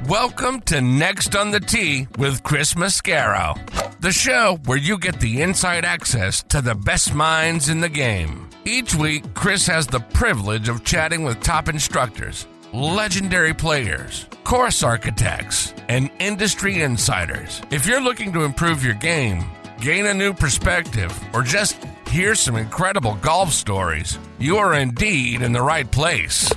Welcome to Next on the Tee with Chris Mascaro, the show where you get the inside access to the best minds in the game. Each week, Chris has the privilege of chatting with top instructors, legendary players, course architects, and industry insiders. If you're looking to improve your game, gain a new perspective, or just hear some incredible golf stories, you are indeed in the right place.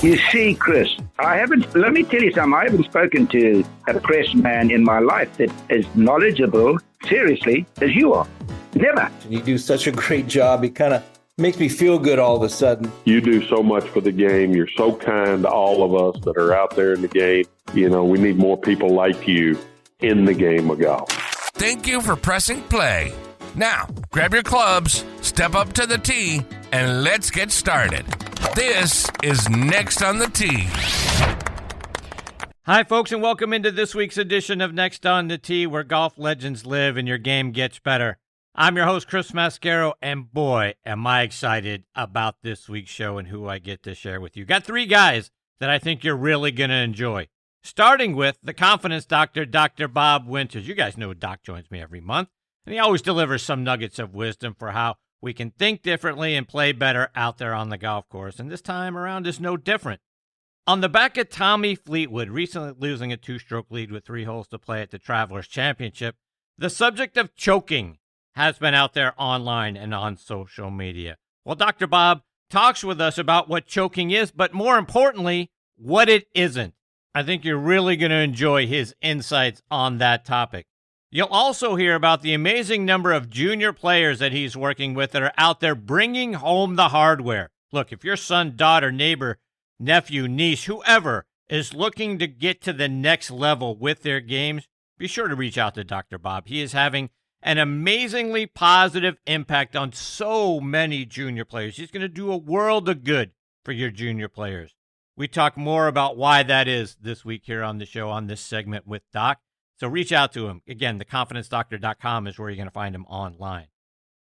You see, Chris, let me tell you something. I haven't spoken to a press man in my life that is knowledgeable, seriously, as you are. Never. You do such a great job. It kind of makes me feel good all of a sudden. You do so much for the game. You're so kind to all of us that are out there in the game. You know, we need more people like you in the game of golf. Thank you for pressing play. Now, grab your clubs, step up to the tee, and let's get started. This is Next on the Tee. Hi, folks, and welcome into this week's edition of Next on the Tee, where golf legends live and your game gets better. I'm your host, Chris Mascaro, and boy, am I excited about this week's show and who I get to share with you. Got three guys that I think you're really going to enjoy. Starting with the confidence doctor, Dr. Bob Winters. You guys know Doc joins me every month, and he always delivers some nuggets of wisdom for how we can think differently and play better out there on the golf course, and this time around is no different. On the back of Tommy Fleetwood recently losing a two-stroke lead with 3 holes to play at the Travelers Championship, the subject of choking has been out there online and on social media. Well, Dr. Bob talks with us about what choking is, but more importantly, what it isn't. I think you're really going to enjoy his insights on that topic. You'll also hear about the amazing number of junior players that he's working with that are out there bringing home the hardware. Look, if your son, daughter, neighbor, nephew, niece, whoever is looking to get to the next level with their games, be sure to reach out to Dr. Bob. He is having an amazingly positive impact on so many junior players. He's going to do a world of good for your junior players. We talk more about why that is this week here on the show on this segment with Doc. So reach out to him. Again, theconfidencedoctor.com is where you're going to find him online.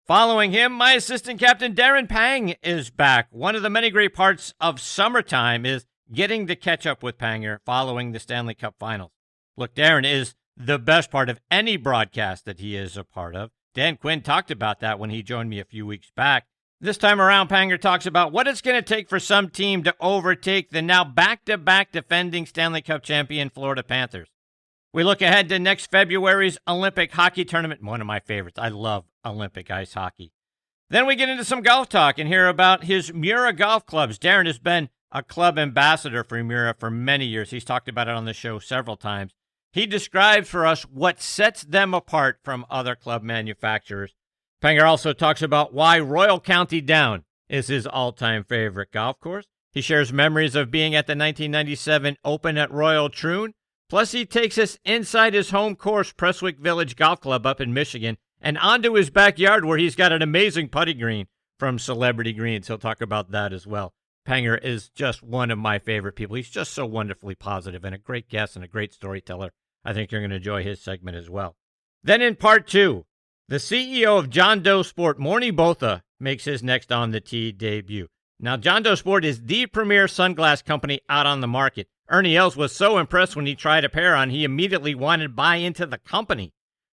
Following him, my assistant captain, Darren Pang, is back. One of the many great parts of summertime is getting to catch up with Panger following the Stanley Cup Finals. Look, Darren is the best part of any broadcast that he is a part of. Dan Quinn talked about that when he joined me a few weeks back. This time around, Panger talks about what it's going to take for some team to overtake the now back-to-back defending Stanley Cup champion Florida Panthers. We look ahead to next February's Olympic hockey tournament, one of my favorites. I love Olympic ice hockey. Then we get into some golf talk and hear about his Miura golf clubs. Darren has been a club ambassador for Miura for many years. He's talked about it on the show several times. He describes for us what sets them apart from other club manufacturers. Panger also talks about why Royal County Down is his all-time favorite golf course. He shares memories of being at the 1997 Open at Royal Troon. Plus, he takes us inside his home course, Prestwick Village Golf Club up in Michigan, and onto his backyard where he's got an amazing putting green from Celebrity Greens. He'll talk about that as well. Panger is just one of my favorite people. He's just so wonderfully positive and a great guest and a great storyteller. I think you're going to enjoy his segment as well. Then in part 2, the CEO of John Doe Sport, Morny Botha, makes his Next on the Tee debut. Now, John Doe Sport is the premier sunglass company out on the market. Ernie Els was so impressed when he tried a pair on, he immediately wanted to buy into the company.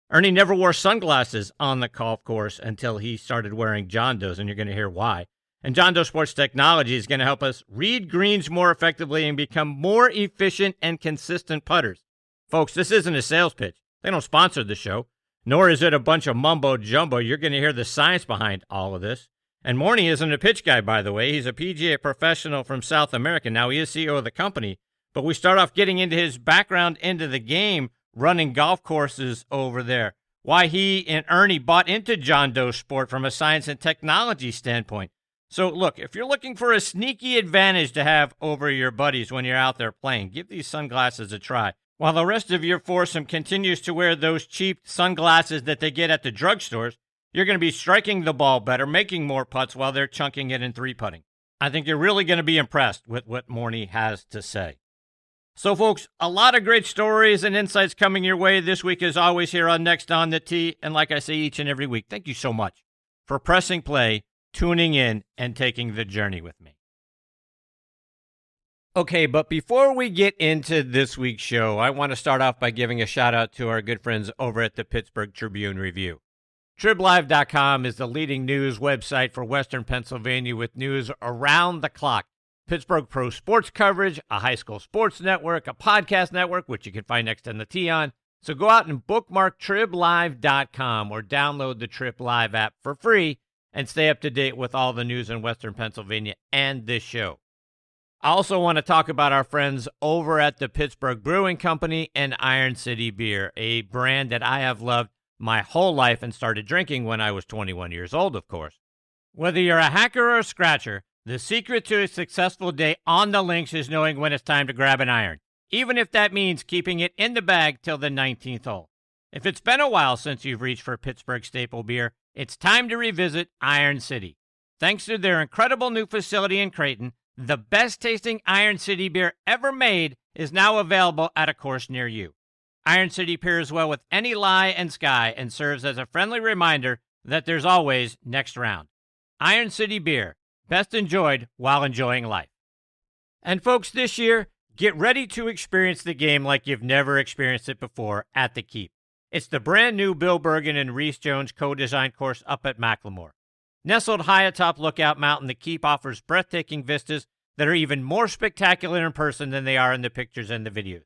Ernie never wore sunglasses on the golf course until he started wearing John Doe's, and you're going to hear why. And John Doe Sports technology is going to help us read greens more effectively and become more efficient and consistent putters. Folks, this isn't a sales pitch. They don't sponsor the show, nor is it a bunch of mumbo-jumbo. You're going to hear the science behind all of this. And Morny isn't a pitch guy, by the way. He's a PGA professional from South America. Now, he is CEO of the company. But we start off getting into his background into the game, running golf courses over there. Why he and Ernie bought into John Doe Sport from a science and technology standpoint. So, look, if you're looking for a sneaky advantage to have over your buddies when you're out there playing, give these sunglasses a try. While the rest of your foursome continues to wear those cheap sunglasses that they get at the drugstores, you're going to be striking the ball better, making more putts while they're chunking it in 3-putting. I think you're really going to be impressed with what Morny has to say. So, folks, a lot of great stories and insights coming your way this week, as always, here on Next on the Tee. And like I say each and every week, thank you so much for pressing play, tuning in, and taking the journey with me. Okay, but before we get into this week's show, I want to start off by giving a shout out to our good friends over at the Pittsburgh Tribune-Review. TribLive.com is the leading news website for Western Pennsylvania with news around the clock. Pittsburgh pro sports coverage, a high school sports network, a podcast network, which you can find Next on the Tee on. So go out and bookmark TribLive.com or download the Trib Live app for free and stay up to date with all the news in Western Pennsylvania and this show. I also want to talk about our friends over at the Pittsburgh Brewing Company and Iron City Beer, a brand that I have loved my whole life and started drinking when I was 21 years old, of course. Whether you're a hacker or a scratcher, the secret to a successful day on the links is knowing when it's time to grab an iron, even if that means keeping it in the bag till the 19th hole. If it's been a while since you've reached for Pittsburgh staple beer, it's time to revisit Iron City. Thanks to their incredible new facility in Creighton, the best-tasting Iron City beer ever made is now available at a course near you. Iron City pairs well with any lie and sky and serves as a friendly reminder that there's always next round. Iron City beer, best enjoyed while enjoying life. And folks, this year, get ready to experience the game like you've never experienced it before at the Keep. It's the brand new Bill Bergen and Reese Jones co-designed course up at Macklemore. Nestled high atop Lookout Mountain, the Keep offers breathtaking vistas that are even more spectacular in person than they are in the pictures and the videos.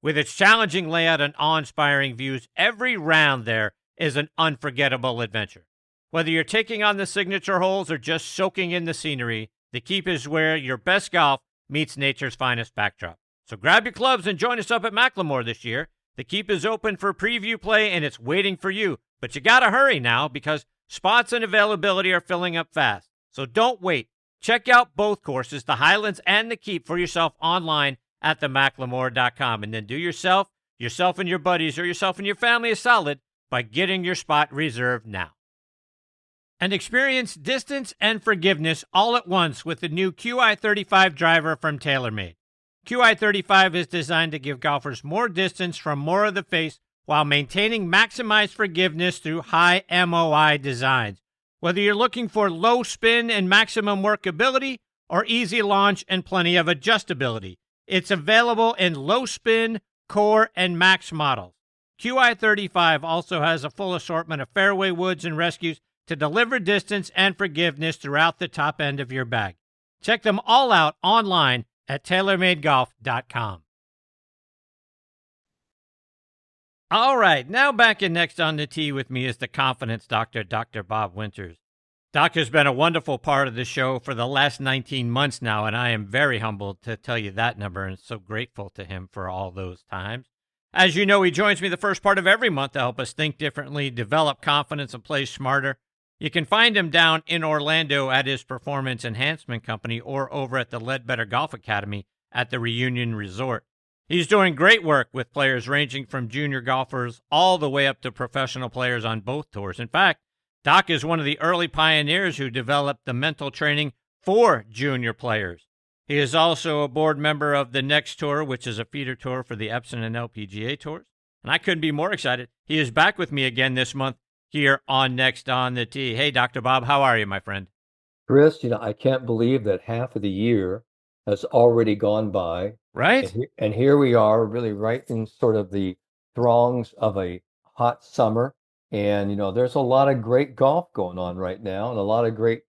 With its challenging layout and awe-inspiring views, every round there is an unforgettable adventure. Whether you're taking on the signature holes or just soaking in the scenery, the Keep is where your best golf meets nature's finest backdrop. So grab your clubs and join us up at Macklemore this year. The Keep is open for preview play and it's waiting for you. But you gotta hurry now because spots and availability are filling up fast. So don't wait. Check out both courses, the Highlands and the Keep, for yourself online at themacklemore.com. And then do yourself and your buddies, or yourself and your family a solid by getting your spot reserved now. And experience distance and forgiveness all at once with the new QI35 driver from TaylorMade. QI35 is designed to give golfers more distance from more of the face while maintaining maximized forgiveness through high MOI designs. Whether you're looking for low spin and maximum workability or easy launch and plenty of adjustability, it's available in low spin, core, and max models. QI35 also has a full assortment of fairway woods and rescues to deliver distance and forgiveness throughout the top end of your bag. Check them all out online at TaylorMadeGolf.com. All right, now back in Next on the Tee with me is the Confidence Doctor, Dr. Bob Winters. Doc has been a wonderful part of the show for the last 19 months now, and I am very humbled to tell you that number and so grateful to him for all those times. As you know, he joins me the first part of every month to help us think differently, develop confidence, and play smarter. You can find him down in Orlando at his Performance Enhancement Company or over at the Ledbetter Golf Academy at the Reunion Resort. He's doing great work with players ranging from junior golfers all the way up to professional players on both tours. In fact, Doc is one of the early pioneers who developed the mental training for junior players. He is also a board member of the Next Tour, which is a feeder tour for the Epson and LPGA tours. And I couldn't be more excited. He is back with me again this month here on Next on the Tee. Hey, Dr. Bob, how are you, my friend? Chris, I can't believe that half of the year has already gone by. Right? And here we are, really right in sort of the throngs of a hot summer. And, there's a lot of great golf going on right now and a lot of great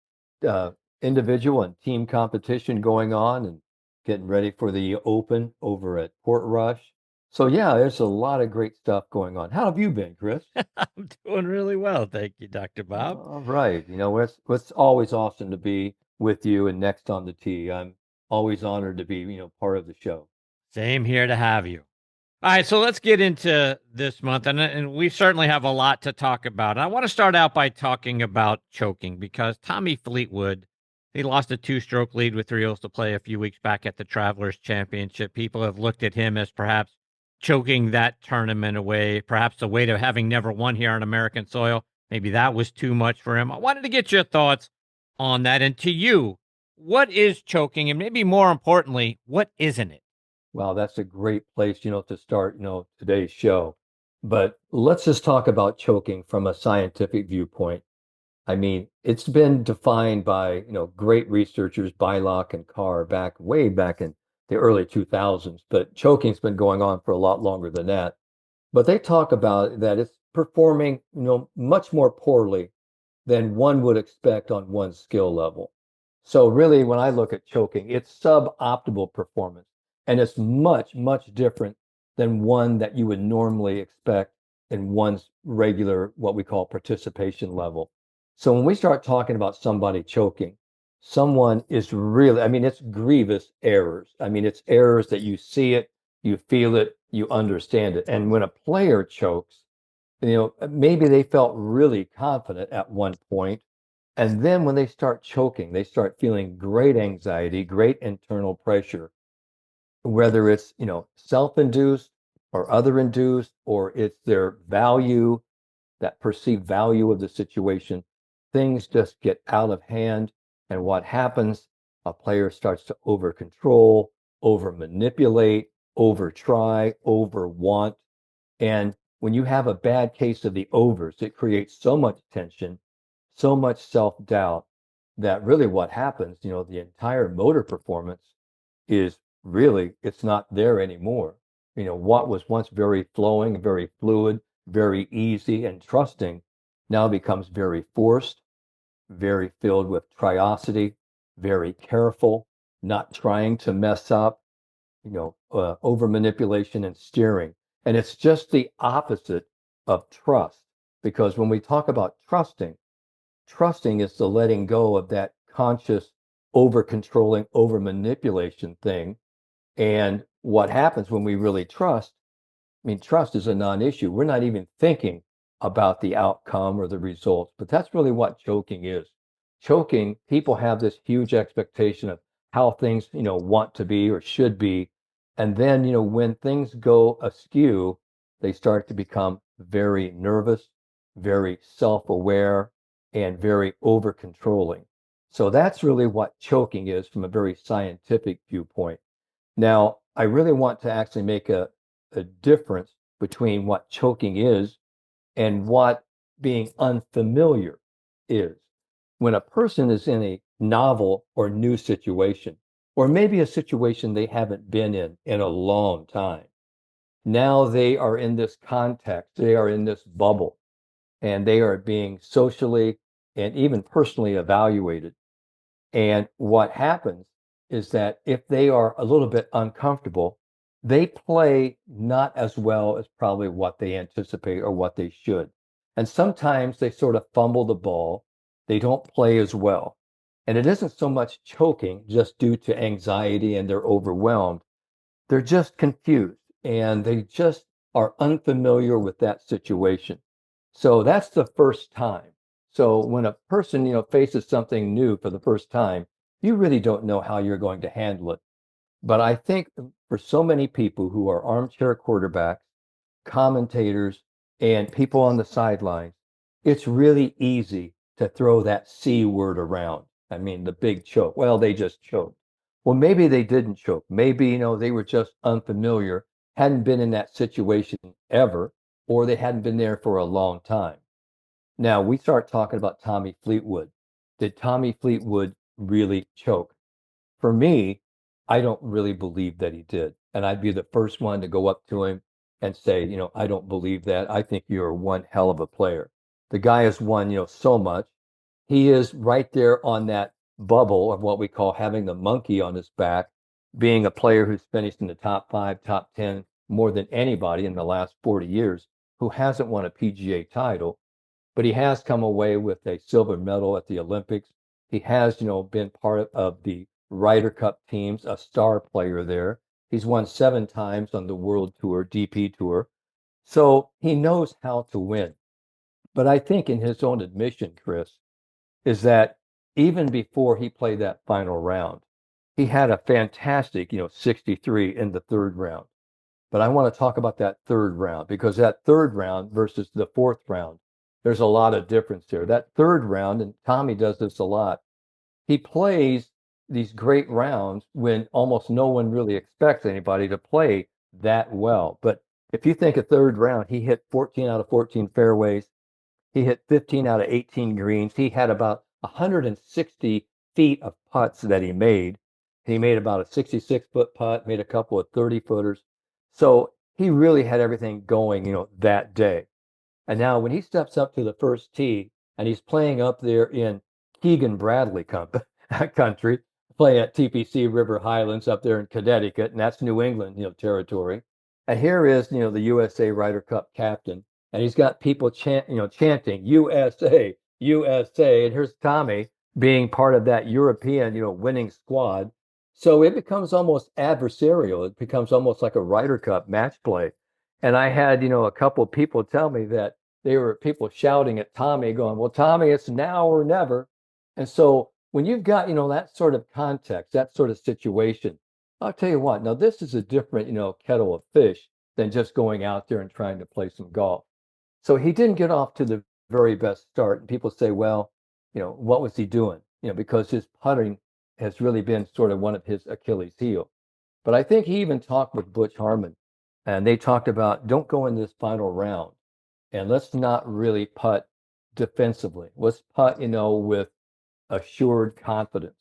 individual and team competition going on and getting ready for the Open over at Portrush. So, yeah, there's a lot of great stuff going on. How have you been, Chris? I'm doing really well. Thank you, Dr. Bob. All right. It's always awesome to be with you and Next on the Tee. I'm always honored to be, part of the show. Same here to have you. All right, so let's get into this month, and we certainly have a lot to talk about. I want to start out by talking about choking because Tommy Fleetwood, he lost a 2-stroke lead with 3 holes to play a few weeks back at the Travelers Championship. People have looked at him as perhaps choking that tournament away, perhaps the weight of having never won here on American soil. Maybe that was too much for him. I wanted to get your thoughts on that. And to you, what is choking? And maybe more importantly, what isn't it? Wow, that's a great place, to start, today's show. But let's just talk about choking from a scientific viewpoint. I mean, it's been defined by, great researchers, Bylock and Carr, way back in the early 2000s, but choking's been going on for a lot longer than that. But they talk about that it's performing, much more poorly than one would expect on one skill level. So really, when I look at choking, it's suboptimal performance, and it's much, much different than one that you would normally expect in one's regular, what we call participation level. So when we start talking about somebody choking, someone is really, I mean, it's grievous errors. I mean, it's errors that you see it, you feel it, you understand it. And when a player chokes, maybe they felt really confident at one point, and then when they start choking, they start feeling great anxiety, great internal pressure, whether it's, self-induced or other induced, or it's their value, that perceived value of the situation. Things just get out of hand. And what happens? A player starts to over control, over manipulate, over try, over want. And when you have a bad case of the overs, it creates so much tension, so much self-doubt that really what happens, the entire motor performance is really, it's not there anymore. What was once very flowing, very fluid, very easy and trusting now becomes very forced, very filled with triosity, very careful, not trying to mess up, over manipulation and steering. And it's just the opposite of trust. Because when we talk about trusting is the letting go of that conscious over controlling, over manipulation thing. And what happens when we really trust? I mean, trust is a non-issue. We're not even thinking about the outcome or the results, but that's really what choking is. Choking, people have this huge expectation of how things, want to be or should be. And then, when things go askew, they start to become very nervous, very self-aware, and very over-controlling. So that's really what choking is from a very scientific viewpoint. Now, I really want to actually make a difference between what choking is and what being unfamiliar is. When a person is in a novel or new situation, or maybe a situation they haven't been in a long time, now they are in this context, they are in this bubble, and they are being socially and even personally evaluated. And what happens is that if they are a little bit uncomfortable, they play not as well as probably what they anticipate or what they should. And sometimes they sort of fumble the ball. They don't play as well. And it isn't so much choking just due to anxiety and they're overwhelmed. They're just confused and they just are unfamiliar with that situation. So that's the first time. So when a person, faces something new for the first time, you really don't know how you're going to handle it. But I think for so many people who are armchair quarterbacks, commentators, and people on the sidelines, it's really easy to throw that C word around. I mean, the big choke. Well, they just choked. Well, maybe they didn't choke. Maybe, they were just unfamiliar, hadn't been in that situation ever, or they hadn't been there for a long time. Now we start talking about Tommy Fleetwood. Did Tommy Fleetwood really choke? For me, I don't really believe that he did. And I'd be the first one to go up to him and say, I don't believe that. I think you're one hell of a player. The guy has won, so much. He is right there on that bubble of what we call having the monkey on his back, being a player who's finished in the top 5, top 10 more than anybody in the last 40 years who hasn't won a PGA title, but he has come away with a silver medal at the Olympics. He has, been part of the Ryder Cup teams, a star player there. He's won 7 times on the World Tour, DP Tour. So he knows how to win. But I think in his own admission, Chris, is that even before he played that final round, he had a fantastic, 63 in the third round. But I want to talk about that third round because that third round versus the fourth round, there's a lot of difference there. That third round, and Tommy does this a lot, he plays these great rounds when almost no one really expects anybody to play that well. But if you think a third round, he hit 14 out of 14 fairways. He hit 15 out of 18 greens. He had about 160 feet of putts that he made. He made about a 66-foot putt, made a couple of 30-footers. So he really had everything going, that day. And now when he steps up to the first tee and he's playing up there in Keegan Bradley country, playing at TPC River Highlands up there in Connecticut, and that's New England, territory. And here is, the USA Ryder Cup captain, and he's got people chanting USA, USA. And here's Tommy being part of that European, winning squad. So it becomes almost adversarial. It becomes almost like a Ryder Cup match play. And I had, a couple of people tell me that they were people shouting at Tommy, going, "Well, Tommy, it's now or never." And so when you've got, that sort of context, that sort of situation, I'll tell you what, now this is a different, kettle of fish than just going out there and trying to play some golf. So he didn't get off to the very best start. And people say, well, what was he doing? Because his putting has really been sort of one of his Achilles heel. But I think he even talked with Butch Harmon, and they talked about, don't go in this final round and let's not really putt defensively. Let's putt, with assured confidence.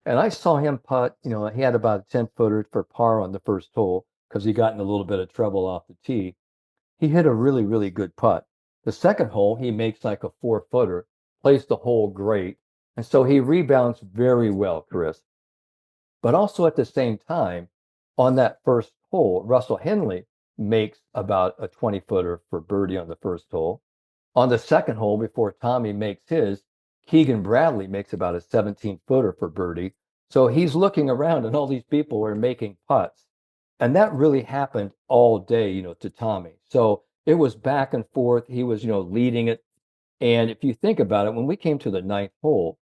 And I saw him putt, he had about a 10-footer for par on the first hole because he got in a little bit of trouble off the tee. He hit a really, really good putt. The second hole, he makes like a 4-footer, plays the hole great. And so he rebounds very well, Chris. But also at the same time, on that first hole, Russell Henley makes about a 20-footer for birdie on the first hole. On the second hole, before Tommy makes his, Keegan Bradley makes about a 17-footer for birdie. So he's looking around and all these people are making putts. And that really happened all day, to Tommy. So it was back and forth. He was, leading it. And if you think about it, when we came to the ninth hole,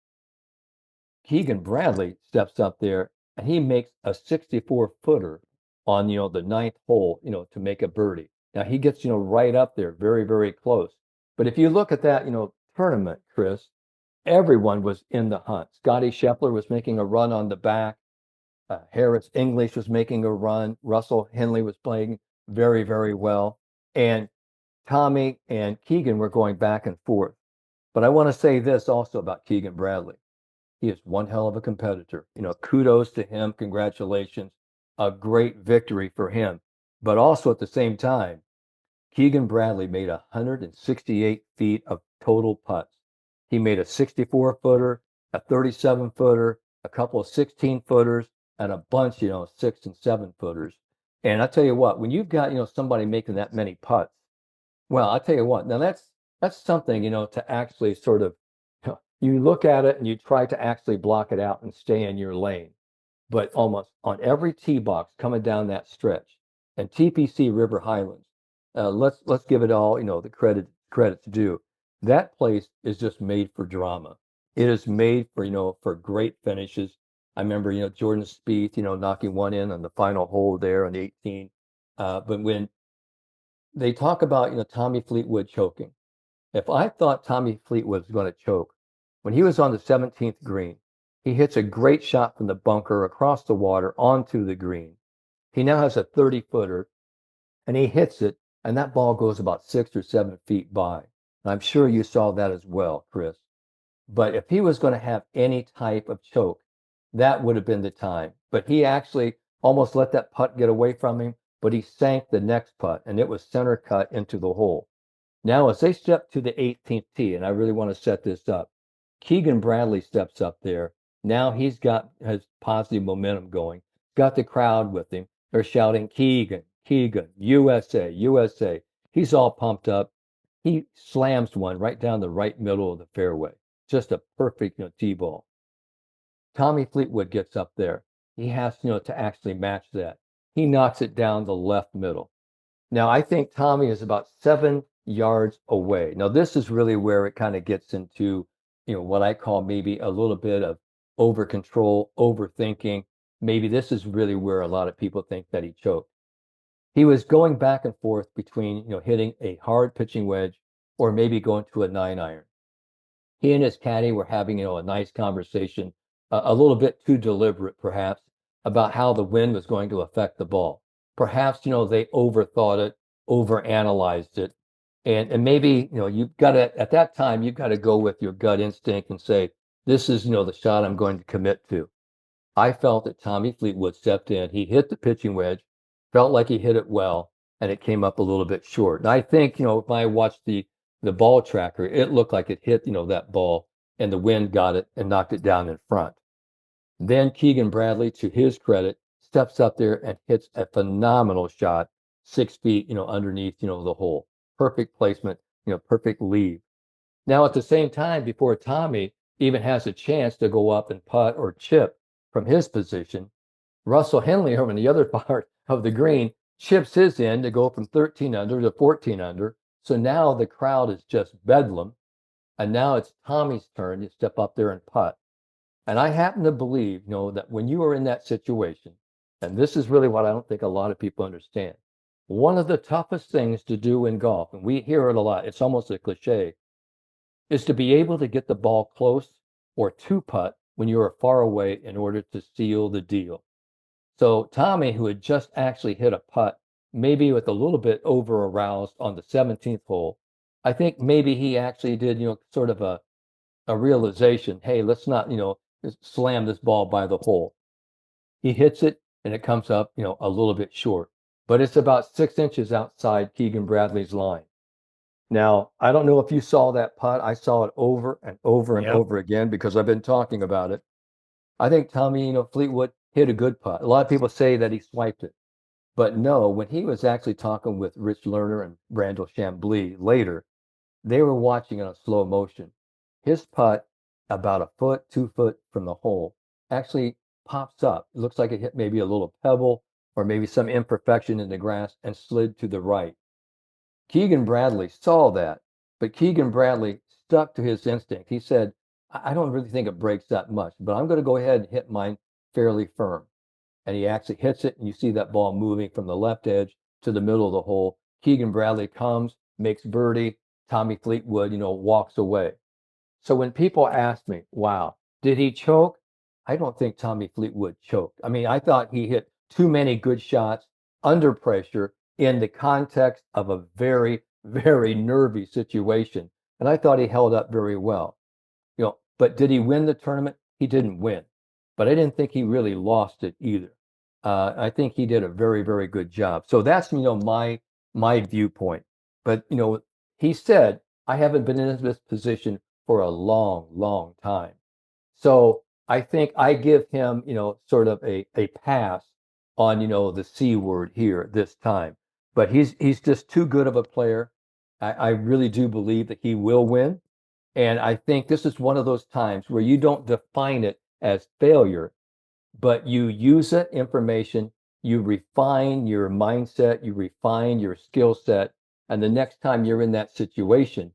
Keegan Bradley steps up there and he makes a 64-footer on, the ninth hole, to make a birdie. Now he gets, right up there, very, very close. But if you look at that, tournament, Chris, everyone was in the hunt. Scotty Scheffler was making a run on the back. Harris English was making a run. Russell Henley was playing very, very well. And Tommy and Keegan were going back and forth. But I want to say this also about Keegan Bradley. He is one hell of a competitor. Kudos to him. Congratulations. A great victory for him. But also at the same time, Keegan Bradley made 168 feet of total putts. He made a 64-footer, a 37-footer, a couple of 16-footers, and a bunch, 6 and 7-footers. And I tell you what, when you've got, somebody making that many putts, well, I tell you what, now that's something, to actually sort of, you look at it and you try to actually block it out and stay in your lane. But almost on every tee box coming down that stretch, and TPC River Highlands, let's give it all, the credit's due. That place is just made for drama. It is made for, for great finishes. I remember, Jordan Spieth, knocking one in on the final hole there on the 18. But when they talk about, Tommy Fleetwood choking, if I thought Tommy Fleetwood was going to choke, when he was on the 17th green, he hits a great shot from the bunker across the water onto the green. He now has a 30-footer, and he hits it, and that ball goes about 6 or 7 feet by. And I'm sure you saw that as well, Chris. But if he was going to have any type of choke, that would have been the time. But he actually almost let that putt get away from him, but he sank the next putt, and it was center cut into the hole. Now, as they step to the 18th tee, and I really want to set this up, Keegan Bradley steps up there. Now he's got his positive momentum going, got the crowd with him. They're shouting, Keegan, Keegan, USA, USA. He's all pumped up. He slams one right down the right middle of the fairway. Just a perfect tee ball. Tommy Fleetwood gets up there. He has to actually match that. He knocks it down the left middle. Now, I think Tommy is about 7 yards away. Now, this is really where it kind of gets into, what I call maybe a little bit of over control, overthinking. Maybe this is really where a lot of people think that he choked. He was going back and forth between, hitting a hard pitching wedge or maybe going to a 9-iron. He and his caddy were having, a nice conversation, a little bit too deliberate, perhaps, about how the wind was going to affect the ball. Perhaps, they overthought it, overanalyzed it. And maybe, you've got to, at that time, you've got to go with your gut instinct and say, this is, the shot I'm going to commit to. I felt that Tommy Fleetwood stepped in. He hit the pitching wedge, felt like he hit it well, and it came up a little bit short. And I think, if I watched the ball tracker, it looked like it hit, that ball, and the wind got it and knocked it down in front. Then Keegan Bradley, to his credit, steps up there and hits a phenomenal shot, 6 feet, underneath, the hole. Perfect placement, perfect lead. Now, at the same time, before Tommy even has a chance to go up and putt or chip from his position, Russell Henley over in the other part of the green chips his in to go from 13 under to 14 under. So now the crowd is just bedlam. And now it's Tommy's turn to step up there and putt. And I happen to believe, that when you are in that situation, and this is really what I don't think a lot of people understand, one of the toughest things to do in golf, and we hear it a lot, it's almost a cliche, is to be able to get the ball close or to putt when you are far away in order to seal the deal. So Tommy, who had just actually hit a putt, maybe with a little bit over aroused on the 17th hole, I think maybe he actually did, sort of a realization, hey, let's not, slam this ball by the hole. He hits it and it comes up, a little bit short, but it's about 6 inches outside Keegan Bradley's line. Now, I don't know if you saw that putt. I saw it over and over and over again because I've been talking about it. I think Tommy, Fleetwood hit a good putt. A lot of people say that he swiped it, but no, when he was actually talking with Rich Lerner and Randall Chambly later, they were watching in a slow motion. His putt, about a foot, 2 foot from the hole, actually pops up. It looks like it hit maybe a little pebble or maybe some imperfection in the grass and slid to the right. Keegan Bradley saw that, but Keegan Bradley stuck to his instinct. He said, I don't really think it breaks that much, but I'm going to go ahead and hit mine fairly firm. And he actually hits it, and you see that ball moving from the left edge to the middle of the hole. Keegan Bradley comes, makes birdie. Tommy Fleetwood, walks away. So when people ask me, wow, did he choke? I don't think Tommy Fleetwood choked. I mean, I thought he hit too many good shots under pressure in the context of a very, very nervy situation. And I thought he held up very well. But did he win the tournament? He didn't win. But I didn't think he really lost it either. I think he did a very, very good job. So that's, my viewpoint. But, he said, I haven't been in this position for a long, long time. So I think I give him, sort of a pass on, the C word here this time. But he's just too good of a player. I really do believe that he will win. And I think this is one of those times where you don't define it as failure, but you use that information, you refine your mindset, you refine your skill set, and the next time you're in that situation,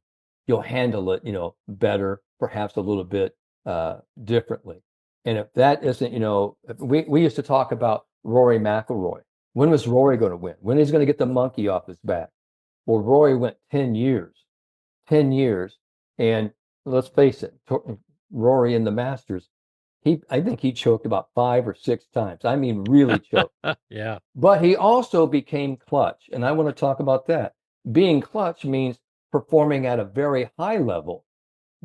you'll handle it, better, perhaps a little bit differently. And if that isn't, we used to talk about Rory McIlroy. When was Rory going to win? When is he going to get the monkey off his back? Well, Rory went 10 years, and let's face it, Rory in the Masters, I think he choked about 5 or 6 times. I mean, really choked. Yeah. But he also became clutch. And I want to talk about that. Being clutch means performing at a very high level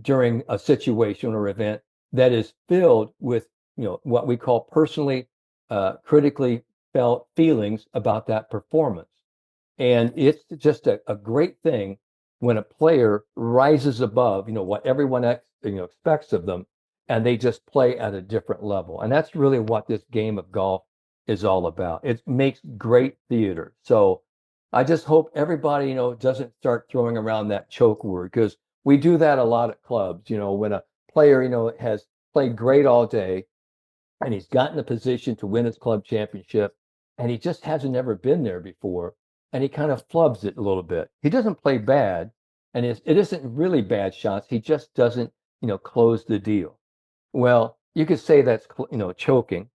during a situation or event that is filled with, what we call personally, critically felt feelings about that performance. And it's just a great thing when a player rises above, what everyone expects of them, and they just play at a different level. And that's really what this game of golf is all about. It makes great theater. So I just hope everybody, doesn't start throwing around that choke word, because we do that a lot at clubs. When a player, has played great all day and he's gotten a position to win his club championship and he just hasn't ever been there before, and he kind of flubs it a little bit. He doesn't play bad, and it isn't really bad shots. He just doesn't, close the deal. Well, you could say that's, choking,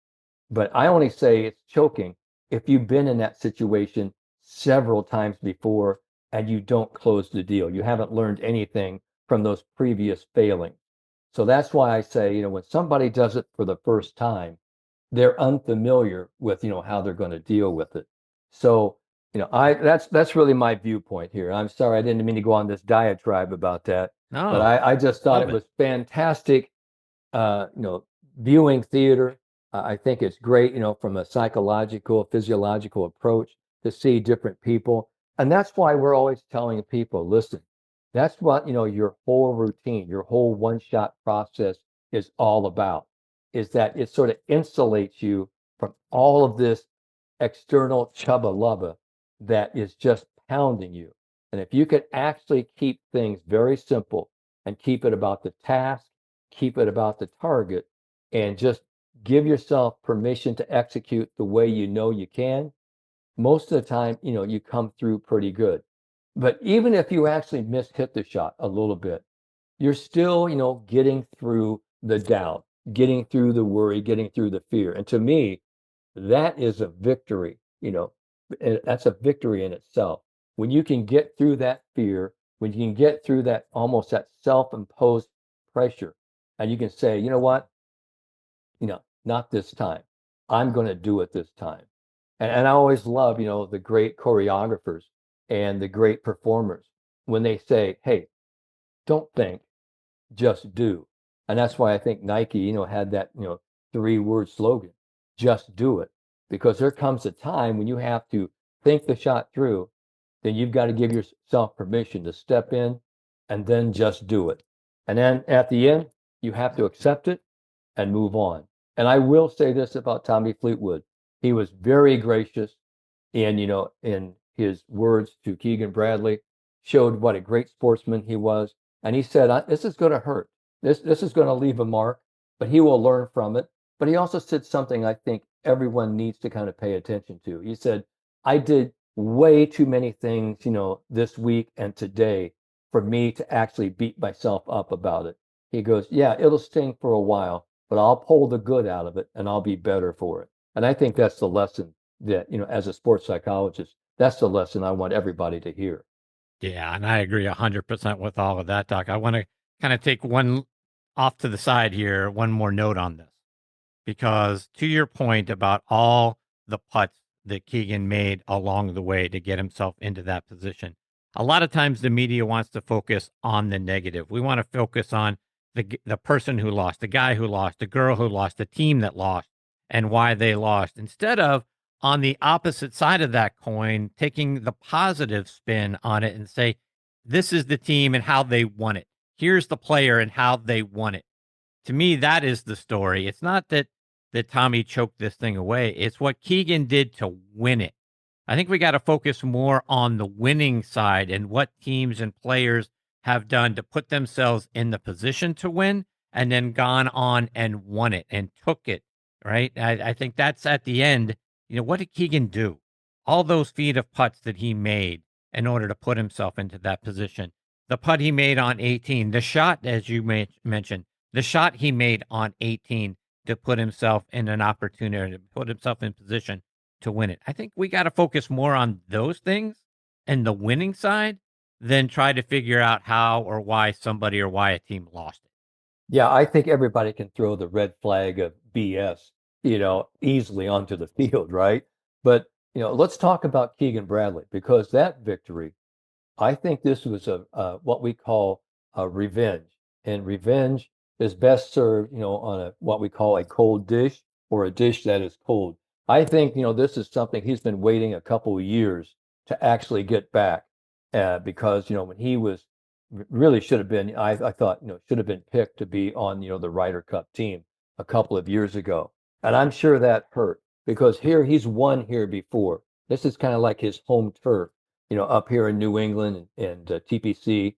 but I only say it's choking if you've been in that situation several times before and you don't close the deal. You haven't learned anything from those previous failings. So that's why I say, when somebody does it for the first time, they're unfamiliar with, how they're going to deal with it. So, that's really my viewpoint here. I'm sorry, I didn't mean to go on this diatribe about that. No, but I just thought it was fantastic, viewing theater. I think it's great, from a psychological, physiological approach to see different people. And that's why we're always telling people, listen, that's what, your whole routine, your whole one-shot process is all about, is that it sort of insulates you from all of this external chubba lubba that is just pounding you. And if you could actually keep things very simple and keep it about the task, keep it about the target, and just give yourself permission to execute the way you know you can, most of the time, you come through pretty good. But even if you actually hit the shot a little bit, you're still, getting through the doubt, getting through the worry, getting through the fear. And to me, that is a victory, that's a victory in itself. When you can get through that fear, when you can get through that almost that self-imposed pressure, and you can say, you know what, not this time. I'm going to do it this time. And I always love, the great choreographers and the great performers when they say, hey, don't think, just do. And that's why I think Nike, had that, 3-word slogan, just do it. Because there comes a time when you have to think the shot through, then you've got to give yourself permission to step in and then just do it. And then at the end, you have to accept it and move on. And I will say this about Tommy Fleetwood. He was very gracious and, in his words to Keegan Bradley, showed what a great sportsman he was. And he said, this is going to hurt. This is going to leave a mark, but he will learn from it. But he also said something I think everyone needs to kind of pay attention to. He said, I did way too many things, this week and today for me to actually beat myself up about it. He goes, yeah, it'll sting for a while, but I'll pull the good out of it and I'll be better for it. And I think that's the lesson that, as a sports psychologist, that's the lesson I want everybody to hear. Yeah, and I agree 100% with all of that, Doc. I want to kind of take one off to the side here, one more note on this, because to your point about all the putts that Keegan made along the way to get himself into that position, a lot of times the media wants to focus on the negative. We want to focus on the person who lost, the guy who lost, the girl who lost, the team that lost, and why they lost, instead of on the opposite side of that coin, taking the positive spin on it and say, this is the team and how they won it. Here's the player and how they won it. To me, that is the story. It's not that Tommy choked this thing away. It's what Keegan did to win it. I think we got to focus more on the winning side and what teams and players have done to put themselves in the position to win and then gone on and won it and took it, right? I think that's at the end. What did Keegan do? All those feet of putts that he made in order to put himself into that position. The putt he made on 18, the shot, as you mentioned, the shot he made on 18 to put himself in an opportunity, to put himself in position to win it. I think we got to focus more on those things and the winning side than try to figure out how or why somebody or why a team lost it. Yeah, I think everybody can throw the red flag of BS, easily onto the field, right? But, let's talk about Keegan Bradley because that victory, I think this was what we call a revenge. And revenge is best served, on what we call a cold dish or a dish that is cold. I think, this is something he's been waiting a couple of years to actually get back because, when he was really should have been, I thought, should have been picked to be on, the Ryder Cup team a couple of years ago. And I'm sure that hurt because he's won here before. This is kind of like his home turf, up here in New England and TPC,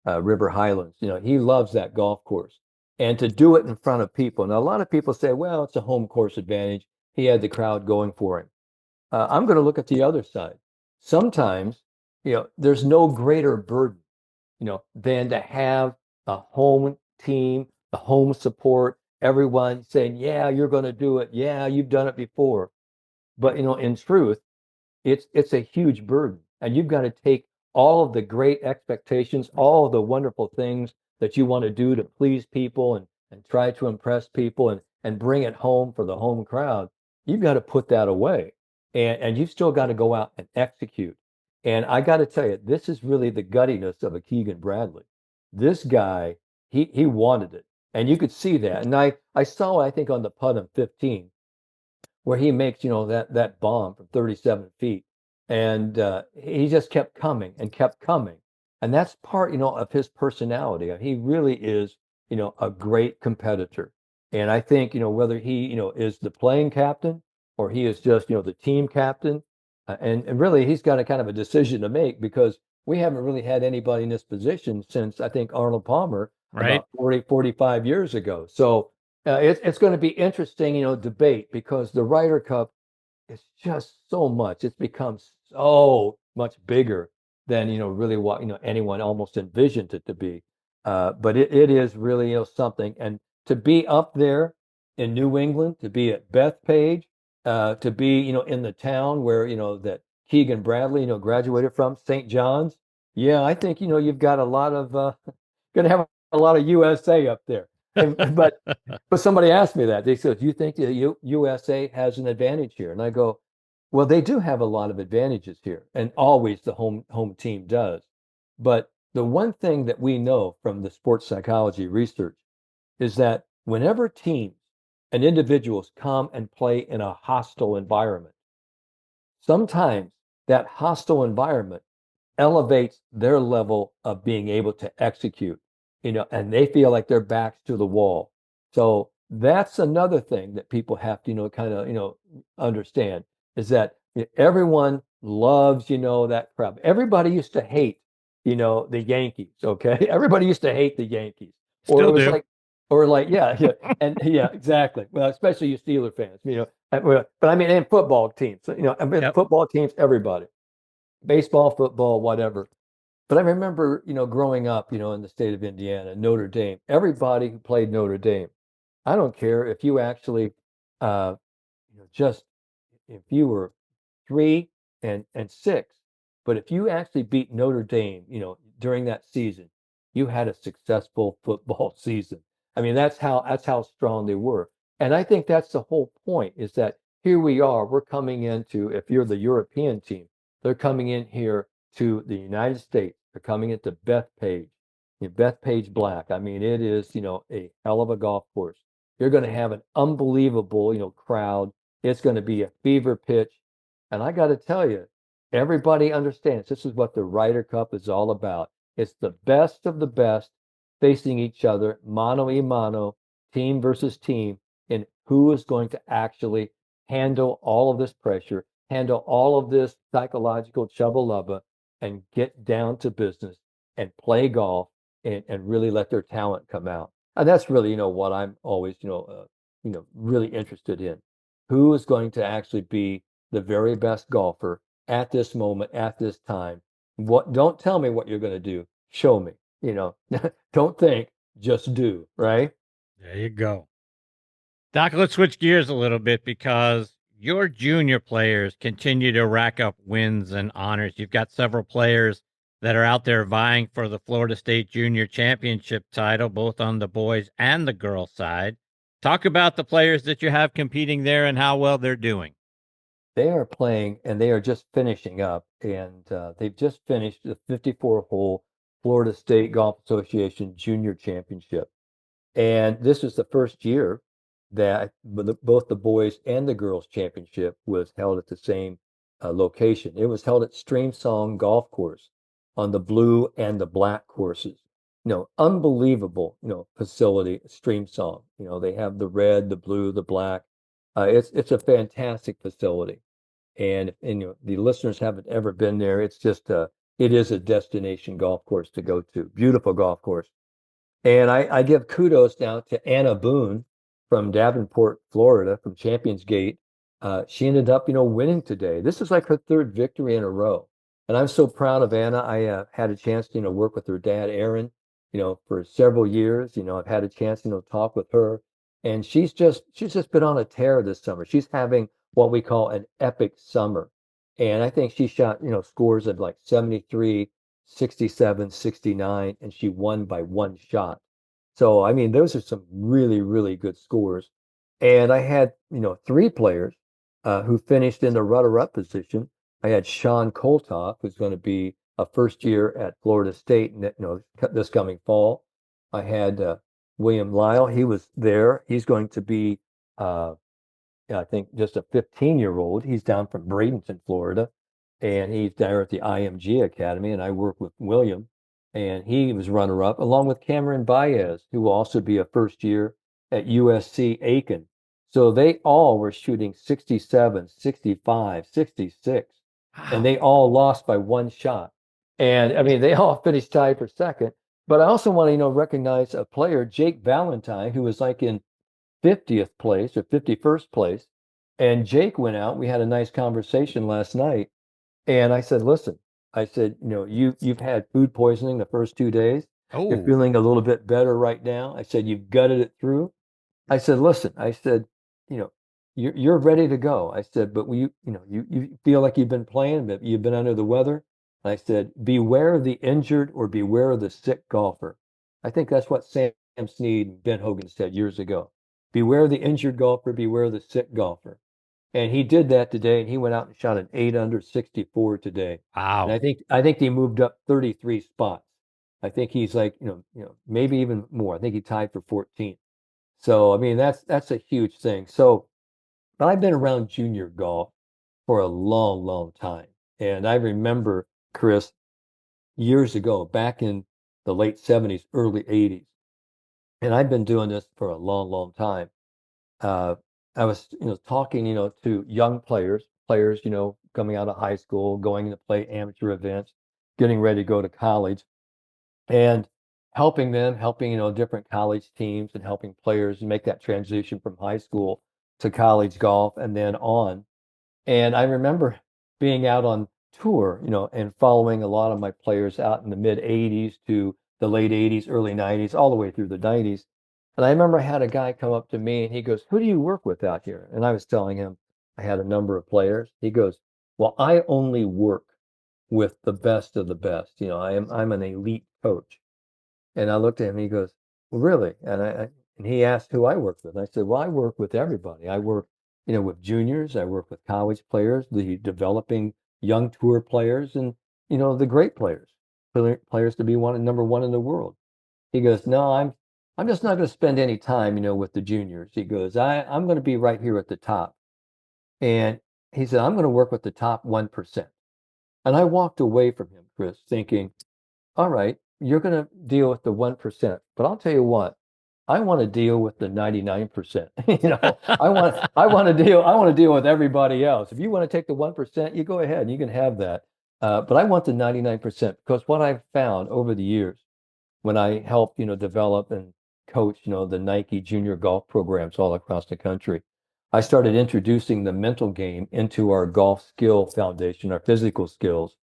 River Highlands. He loves that golf course. And to do it in front of people. Now, a lot of people say, well, it's a home course advantage. He had the crowd going for him. I'm going to look at the other side. Sometimes, there's no greater burden than to have a home team, the home support, everyone saying, yeah, you're going to do it. Yeah, you've done it before. But, in truth, it's a huge burden. And you've got to take all of the great expectations, all of the wonderful things that you want to do to please people and try to impress people and bring it home for the home crowd. You've got to put that away. And you've still got to go out and execute. And I got to tell you, this is really the guttiness of a Keegan Bradley. This guy, he wanted it. And you could see that. And I saw, I think, on the putt on 15, where he makes, that bomb from 37 feet. And he just kept coming and kept coming. And that's part, of his personality. He really is, a great competitor. And I think, whether he, is the playing captain or he is just, the team captain, and really he's got a kind of a decision to make because we haven't really had anybody in this position since I think Arnold Palmer Right. about 45 years ago. So it's going to be interesting, debate because the Ryder Cup is just so much. It's become so much bigger than, really what, anyone almost envisioned it to be. But it is really, something. And to be up there in New England, to be at Bethpage, to be, in the town where, that Keegan Bradley, graduated from, St. John's. Yeah, I think, you've got a lot of, going to have a lot of USA up there. But somebody asked me that. They said, "Do you think the USA has an advantage here?" And I go, "Well, they do have a lot of advantages here, and always the home team does. But the one thing that we know from the sports psychology research is that whenever teams and individuals come and play in a hostile environment, sometimes that hostile environment elevates their level of being able to execute, and they feel like their backs to the wall. So that's another thing that people have to, kind of, understand is that everyone loves, that crowd. Everybody used to hate, the Yankees. Okay. Everybody used to hate the Yankees or it Still was do. yeah, and yeah, exactly. Well, especially you Steeler fans, but I mean, and football teams, Yep. football teams, everybody baseball, football, whatever. But I remember, growing up, in the state of Indiana, Notre Dame, everybody who played Notre Dame, I don't care if you actually, uh, just if you were 3-6, but if you actually beat Notre Dame, during that season, you had a successful football season. I mean, that's how strong they were. And I think that's the whole point is that here we are, we're coming into, if you're the European team, they're coming in here to the United States. They're coming into Bethpage, Bethpage Black. I mean, it is, a hell of a golf course. You're going to have an unbelievable, crowd. It's going to be a fever pitch. And I got to tell you, everybody understands this is what the Ryder Cup is all about. It's the best of the best facing each other, mano a mano, team versus team, and who is going to actually handle all of this pressure, handle all of this psychological chubba and get down to business and play golf and really let their talent come out. And that's really, what I'm always, really interested in. Who is going to actually be the very best golfer at this moment, at this time? Don't tell me what you're going to do. Show me, don't think, just do, right? There you go. Doc, let's switch gears a little bit because your junior players continue to rack up wins and honors. You've got several players that are out there vying for the Florida State Junior Championship title, both on the boys and the girls side. Talk about the players that you have competing there and how well they're doing. They are playing and they are just finishing up, and they've just finished the 54-hole Florida State Golf Association Junior Championship. And this is the first year that both the boys and the girls championship was held at the same location. It was held at Streamsong Golf Course on the blue and the black courses. Unbelievable, facility, Streamsong. They have the red, the blue, the black. It's a fantastic facility. And the listeners haven't ever been there. It's just it is a destination golf course to go to. Beautiful golf course. And I give kudos now to Anna Boone from Davenport, Florida, from Champions Gate. She ended up, winning today. This is like her third victory in a row. And I'm so proud of Anna. I had a chance to, work with her dad, Aaron, for several years. I've had a chance, talk with her. And she's just been on a tear this summer. She's having what we call an epic summer. And I think she shot, scores of like 73, 67, 69, and she won by one shot. So, I mean, those are some really, really good scores. And I had, three players who finished in the runner-up position. I had Sean Koltoff, who's going to be a first year at Florida State, this coming fall. I had William Lyle. He was there. He's going to be I think, just a 15-year-old. He's down from Bradenton, Florida, and he's there at the IMG Academy, and I work with William, and he was runner-up, along with Cameron Baez, who will also be a first year at USC Aiken. So they all were shooting 67, 65, 66, and they all lost by one shot. And I mean, they all finished tied for second. But I also want to, recognize a player, Jake Valentine, who was like in 50th place or 51st place. And Jake went out. We had a nice conversation last night. And I said, listen, I said, you've had food poisoning the first 2 days. You're Oh, feeling a little bit better right now. I said, you've gutted it through. I said, listen, I said, you know, you're ready to go. I said, but you feel like you've been playing, but you've been under the weather. I said, beware of the injured or beware of the sick golfer. I think that's what Sam Snead and Ben Hogan said years ago. Beware of the injured golfer, beware of the sick golfer. And he did that today, and he went out and shot an 8 under 64 today. And wow. I think he moved up 33 spots. I think he's like, maybe even more. I think he tied for 14th. So I mean, that's a huge thing. So, but I've been around junior golf for a long, long time. And I remember, Chris, years ago, back in the late 70s, early 80s, and I've been doing this for a long, long time. Uh, I was, talking, to young players, coming out of high school, going to play amateur events, getting ready to go to college, and helping, different college teams and helping players make that transition from high school to college golf and then on. And I remember being out on tour, and following a lot of my players out in the mid 80s to the late 80s, early 90s, all the way through the 90s. And I remember I had a guy come up to me and he goes, "Who do you work with out here?" And I was telling him I had a number of players. He goes, "Well, I only work with the best of the best. I'm an elite coach." And I looked at him and he goes, "Well, really?" And he asked who I worked with. I said, "Well, I work with everybody. I work, with juniors, I work with college players, the developing young tour players, and, the great players, players to be number one in the world." He goes, "No, I'm just not going to spend any time, with the juniors." He goes, I'm going to be right here at the top. And he said, "I'm going to work with the top 1%." And I walked away from him, Chris, thinking, all right, you're going to deal with the 1%, but I'll tell you what, I want to deal with the 99%. I want to deal with everybody else. If you want to take the 1%, you go ahead and you can have that. But I want the 99% because what I've found over the years when I help, develop and coach, the Nike junior golf programs all across the country, I started introducing the mental game into our golf skill foundation, our physical skills.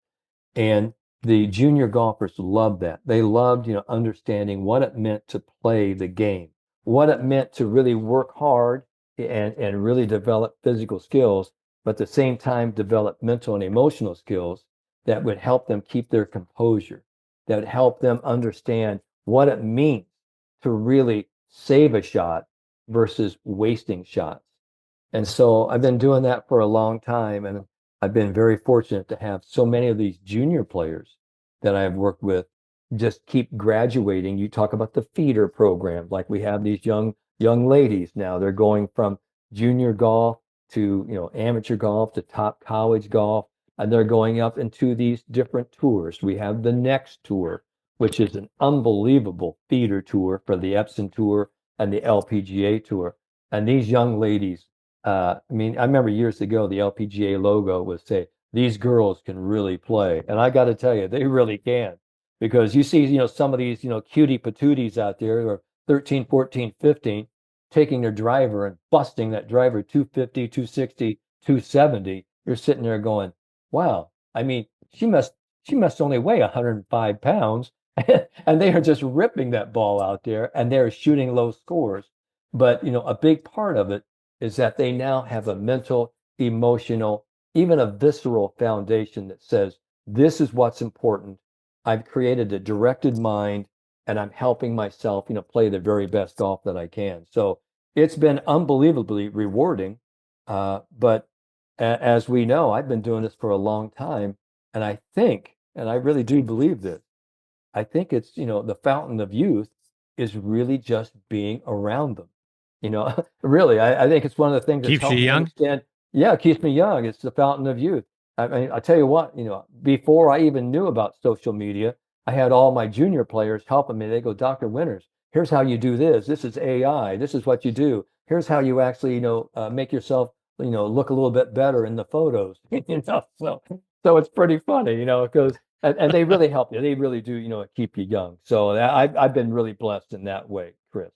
And the junior golfers loved that. They loved, understanding what it meant to play the game, what it meant to really work hard and really develop physical skills, but at the same time develop mental and emotional skills that would help them keep their composure, that would help them understand what it means to really save a shot versus wasting shots. And so I've been doing that for a long time, and I've been very fortunate to have so many of these junior players that I've worked with just keep graduating. You talk about the feeder program, like we have these young ladies now. They're going from junior golf to, amateur golf to top college golf, and they're going up into these different tours. We have the Next Tour, which is an unbelievable feeder tour for the Epson Tour and the LPGA Tour. And these young ladies, I mean, I remember years ago, the LPGA logo would say, "These girls can really play." And I got to tell you, they really can. Because you see, some of these, cutie patooties out there who are 13, 14, 15, taking their driver and busting that driver 250, 260, 270. You're sitting there going, wow, I mean, she must only weigh 105 pounds. And they are just ripping that ball out there and they're shooting low scores. But, a big part of it is that they now have a mental, emotional, even a visceral foundation that says, this is what's important. I've created a directed mind and I'm helping myself, play the very best golf that I can. So it's been unbelievably rewarding. But as we know, I've been doing this for a long time. And I think, and I really do believe this, I think it's, the fountain of youth is really just being around them. Really, I think it's one of the things that's Keeps you helped me young. understand. Yeah, it keeps me young. It's the fountain of youth. I mean, I tell you what, before I even knew about social media, I had all my junior players helping me. They go, Dr. Winters, here's how you do this. This is AI. This is what you do. Here's how you actually, make yourself, look a little bit better in the photos. So it's pretty funny, because and they really help you. They really do, keep you young. So I've been really blessed in that way, Chris.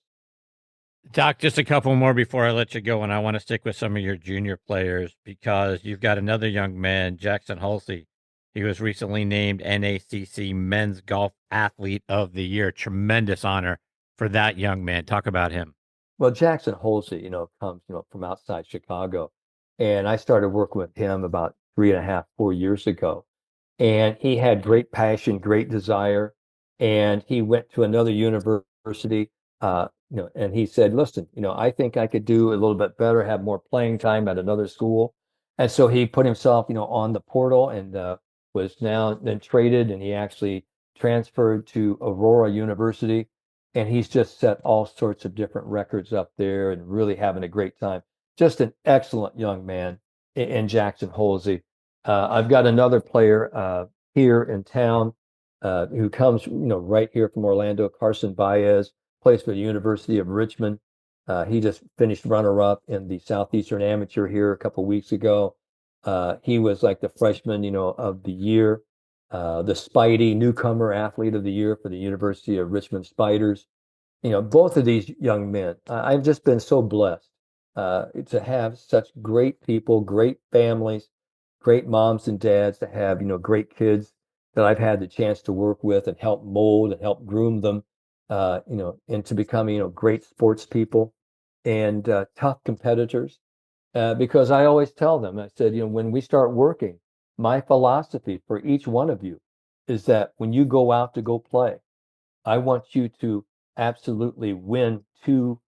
Doc, just a couple more before I let you go, and I want to stick with some of your junior players because you've got another young man, Jackson Halsey. He was recently named NACC Men's Golf Athlete of the Year. Tremendous honor for that young man. Talk about him. Well, Jackson Halsey, comes, from outside Chicago, and I started working with him about 3.5, 4 years ago. And he had great passion, great desire, and he went to another university, and he said, "Listen, I think I could do a little bit better, have more playing time at another school." And so he put himself, on the portal and was now then traded, and he actually transferred to Aurora University, and he's just set all sorts of different records up there and really having a great time. Just an excellent young man in Jackson Halsey. I've got another player here in town who comes, right here from Orlando, Carson Baez, plays for the University of Richmond. He just finished runner-up in the Southeastern Amateur here a couple weeks ago. He was like the freshman, of the year, the Spidey newcomer athlete of the year for the University of Richmond Spiders. Both of these young men, I've just been so blessed to have such great people, great families, great moms and dads, to have, great kids that I've had the chance to work with and help mold and help groom them, into becoming, great sports people and tough competitors. Because I always tell them, I said, when we start working, my philosophy for each one of you is that when you go out to go play, I want you to absolutely win 2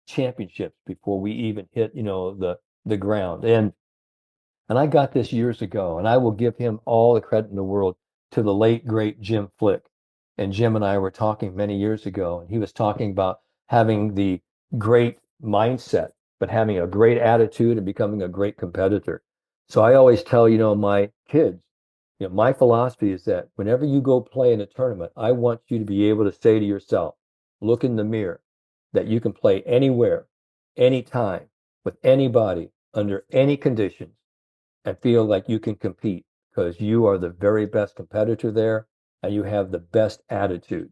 championships before we even hit, the ground. And I got this years ago, and I will give him all the credit in the world to the late great Jim Flick. And Jim and I were talking many years ago, and he was talking about having the great mindset, but having a great attitude and becoming a great competitor. So I always tell, my kids, my philosophy is that whenever you go play in a tournament, I want you to be able to say to yourself, look in the mirror, that you can play anywhere, anytime, with anybody, under any conditions, and feel like you can compete because you are the very best competitor there and you have the best attitude.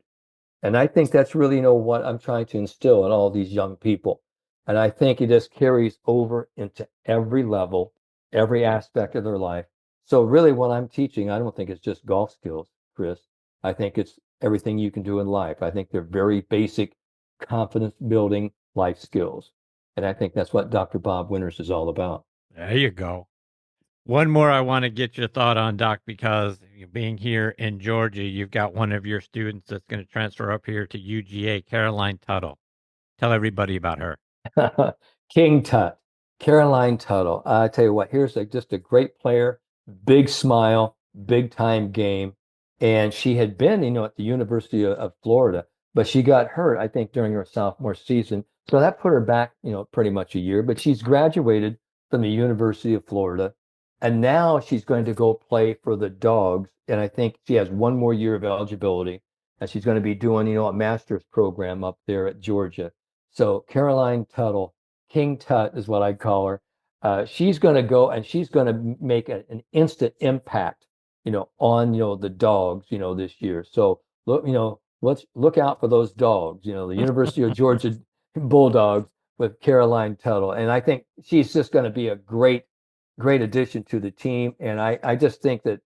And I think that's really, what I'm trying to instill in all these young people. And I think it just carries over into every level, every aspect of their life. So really what I'm teaching, I don't think it's just golf skills, Chris. I think it's everything you can do in life. I think they're very basic confidence building life skills. And I think that's what Dr. Bob Winters is all about. There you go. One more I want to get your thought on, Doc, because being here in Georgia, you've got one of your students that's going to transfer up here to UGA, Caroline Tuttle. Tell everybody about her. King Tut, Caroline Tuttle. I tell you what, here's just a great player, big smile, big time game. And she had been, at the University of Florida, but she got hurt, I think, during her sophomore season. So that put her back, pretty much a year. But she's graduated from the University of Florida. And now she's going to go play for the Dogs. And I think she has one more year of eligibility. And she's going to be doing, a master's program up there at Georgia. So Caroline Tuttle, King Tut is what I call her. She's going to go and she's going to make an instant impact, on, the Dogs, this year. So look, let's look out for those Dogs, the University of Georgia Bulldogs with Caroline Tuttle. And I think she's just going to be a great addition to the team. And I just think that,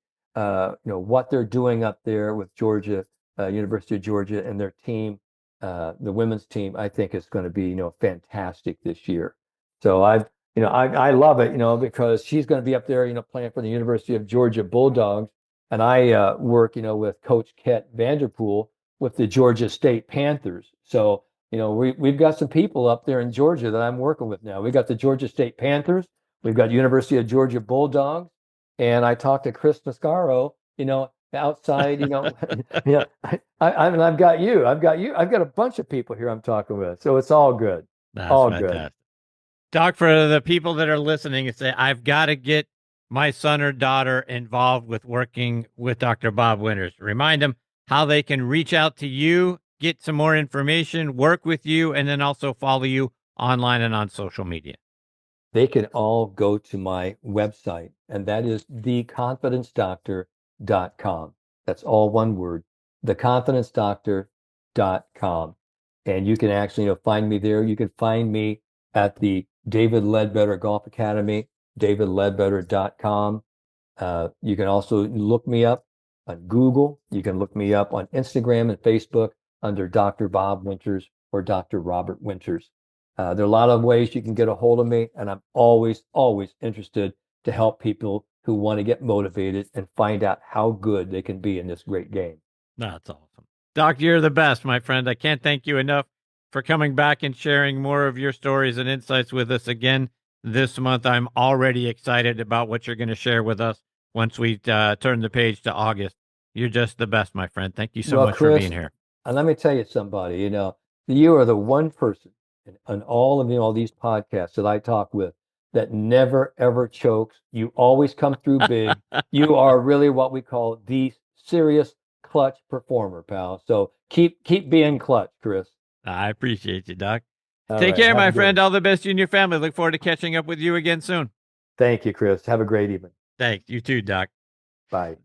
what they're doing up there with Georgia, University of Georgia and their team, the women's team, I think is going to be, fantastic this year. So I love it, because she's going to be up there, playing for the University of Georgia Bulldogs. And I work, with Coach Ket Vanderpool with the Georgia State Panthers. So, we've got some people up there in Georgia that I'm working with now. We got the Georgia State Panthers. We've got University of Georgia Bulldogs. And I talked to Chris Mascaro, outside, I mean, I've got you. I've got a bunch of people here I'm talking with. So it's all good. That's All fantastic. good. Doc, for the people that are listening and say, I've got to get my son or daughter involved with working with Dr. Bob Winters, remind them how they can reach out to you, get some more information, work with you, and then also follow you online and on social media. They can all go to my website, and that is theconfidencedoctor.com. That's all one word, theconfidencedoctor.com. And you can actually find me there. You can find me at the David Ledbetter Golf Academy, davidledbetter.com. You can also look me up on Google. You can look me up on Instagram and Facebook under Dr. Bob Winters or Dr. Robert Winters. There are a lot of ways you can get a hold of me, and I'm always, always interested to help people who want to get motivated and find out how good they can be in this great game. That's awesome. Doc, you're the best, my friend. I can't thank you enough for coming back and sharing more of your stories and insights with us again this month. I'm already excited about what you're going to share with us once we turn the page to August. You're just the best, my friend. Thank you so much Chris, for being here. And let me tell you somebody, you are the one person in all of all these podcasts that I talk with that never, ever chokes. You always come through big. You are really what we call the serious clutch performer, pal. So keep being clutch, Chris. I appreciate you, Doc. All Take right, care, my have a good friend. one. All the best you and your family. Look forward to catching up with you again soon. Thank you, Chris. Have a great evening. Thanks. You too, Doc. Bye.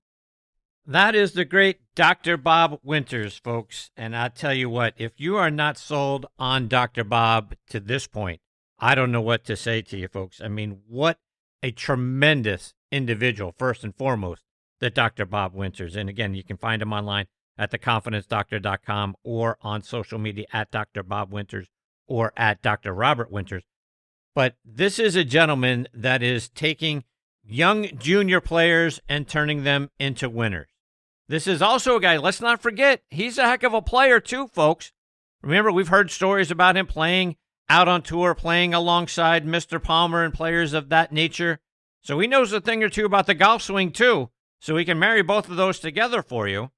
That is the great Dr. Bob Winters, folks. And I tell you what, if you are not sold on Dr. Bob to this point, I don't know what to say to you, folks. I mean, what a tremendous individual, first and foremost, that Dr. Bob Winters. And again, you can find him online at theconfidencedoctor.com or on social media at Dr. Bob Winters or at Dr. Robert Winters. But this is a gentleman that is taking young junior players and turning them into winners. This is also a guy, let's not forget, he's a heck of a player too, folks. Remember, we've heard stories about him playing out on tour, playing alongside Mr. Palmer and players of that nature. So he knows a thing or two about the golf swing too, so he can marry both of those together for you.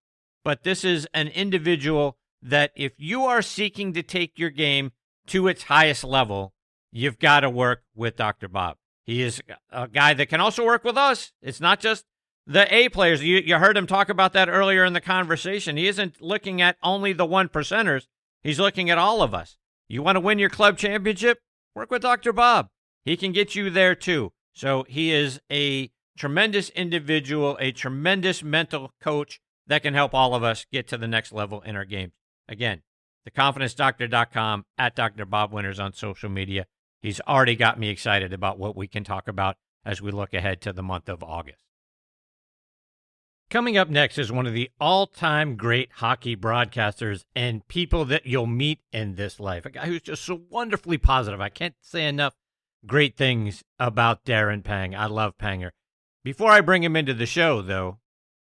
But this is an individual that if you are seeking to take your game to its highest level, you've got to work with Dr. Bob. He is a guy that can also work with us. It's not just the A players. You heard him talk about that earlier in the conversation. He isn't looking at only the 1%ers. He's looking at all of us. You want to win your club championship? Work with Dr. Bob. He can get you there too. So he is a tremendous individual, a tremendous mental coach that can help all of us get to the next level in our games. Again, theconfidencedoctor.com, at Dr. Bob Winters on social media. He's already got me excited about what we can talk about as we look ahead to the month of August. Coming up next is one of the all-time great hockey broadcasters and people that you'll meet in this life. A guy who's just so wonderfully positive. I can't say enough great things about Darren Pang. I love Panger. Before I bring him into the show, though,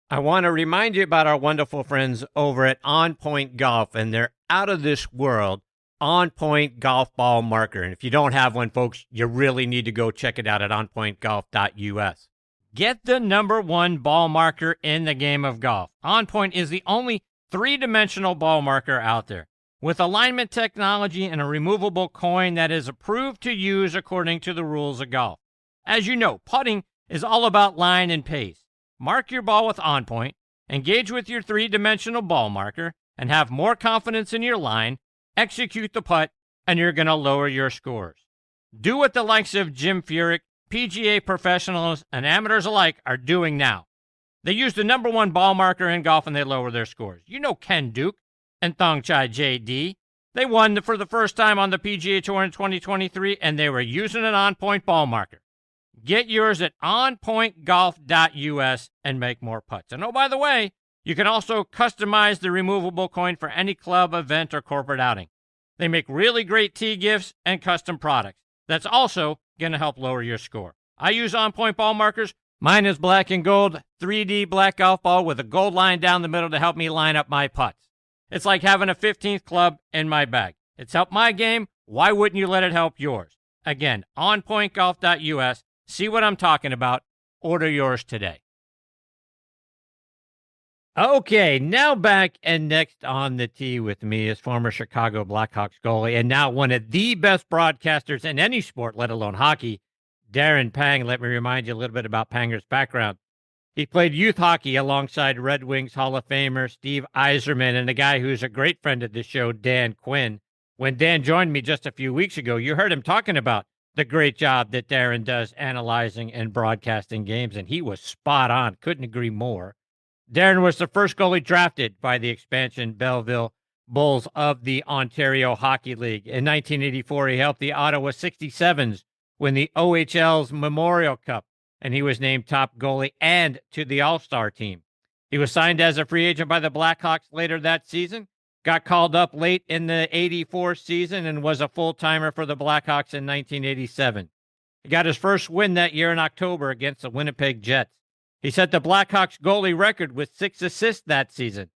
I want to remind you about our wonderful friends over at On Point Golf and their out-of-this-world On Point Golf Ball Marker. And if you don't have one, folks, you really need to go check it out at onpointgolf.us. Get the #1 ball marker in the game of golf. On Point is the only three-dimensional ball marker out there, with alignment technology and a removable coin that is approved to use according to the rules of golf. As you know, putting is all about line and pace. Mark your ball with On Point, engage with your three-dimensional ball marker, and have more confidence in your line, execute the putt, and you're going to lower your scores. Do what the likes of Jim Furyk, PGA professionals, and amateurs alike are doing now. They use the #1 ball marker in golf and they lower their scores. You know Ken Duke and Thongchai JD. They won for the first time on the PGA Tour in 2023, and they were using an on-point ball marker. Get yours at onpointgolf.us and make more putts. And oh, by the way, you can also customize the removable coin for any club, event, or corporate outing. They make really great tee gifts and custom products. That's also going to help lower your score. I use On Point ball markers. Mine is black and gold, 3D black golf ball with a gold line down the middle to help me line up my putts. It's like having a 15th club in my bag. It's helped my game. Why wouldn't you let it help yours? Again, onpointgolf.us. See what I'm talking about. Order yours today. Okay, now back and next on the tee with me is former Chicago Blackhawks goalie and now one of the best broadcasters in any sport, let alone hockey, Darren Pang. Let me remind you a little bit about Panger's background. He played youth hockey alongside Red Wings Hall of Famer Steve Yzerman and a guy who's a great friend of the show, Dan Quinn. When Dan joined me just a few weeks ago, you heard him talking about the great job that Darren does analyzing and broadcasting games, and he was spot on. Couldn't agree more. Darren was the first goalie drafted by the expansion Belleville Bulls of the Ontario Hockey League. In 1984, he helped the Ottawa 67s win the OHL's Memorial Cup, and he was named top goalie and to the All-Star team. He was signed as a free agent by the Blackhawks later that season, got called up late in the 84 season, and was a full-timer for the Blackhawks in 1987. He got his first win that year in October against the Winnipeg Jets. He set the Blackhawks goalie record with 6 assists that season.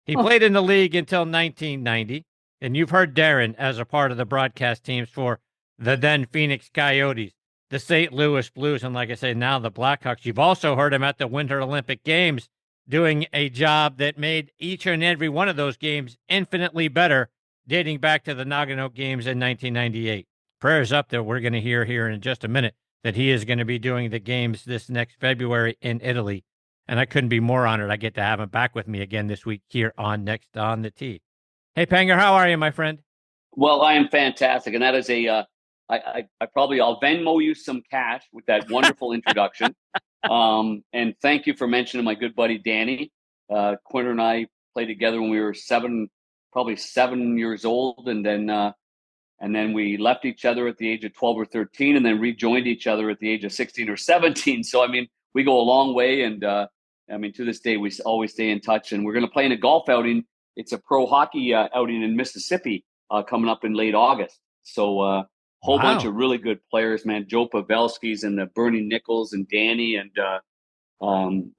He played in the league until 1990, and you've heard Darren as a part of the broadcast teams for the then Phoenix Coyotes, the St. Louis Blues, and like I say, now the Blackhawks. You've also heard him at the Winter Olympic Games doing a job that made each and every one of those games infinitely better, dating back to the Nagano Games in 1998. Prayers up that we're going to hear here in just a minute that he is going to be doing the games this next February in Italy. And I couldn't be more honored I get to have him back with me again this week here on Next on the Tee. Hey, Panger, how are you, my friend? Well, I am fantastic. And that is I'll Venmo you some cash with that wonderful introduction. And thank you for mentioning my good buddy, Danny. Quinter and I played together when we were probably 7 years old. And then we left each other at the age of 12 or 13 and then rejoined each other at the age of 16 or 17. So, I mean, we go a long way. And, to this day, we always stay in touch. And we're going to play in a golf outing. It's a pro hockey outing in Mississippi coming up in late August. So, whole bunch of really good players, man. Joe Pavelski's and the Bernie Nichols and Danny. And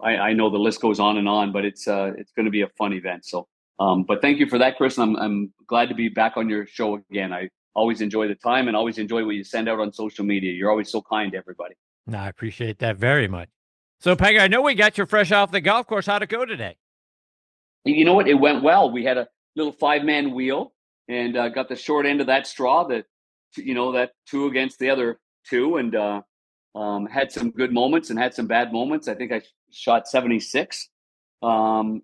I know the list goes on, but it's going to be a fun event. So, but thank you for that, Chris. I'm glad to be back on your show again. I always enjoy the time and always enjoy what you send out on social media. You're always so kind to everybody. No, I appreciate that very much. So, Peggy, I know we got you fresh off the golf course. How'd it go today? You know what? It went well. We had a little 5-man wheel and got the short end of that straw, that 2 against the other 2, and had some good moments and had some bad moments. I think I shot 76. I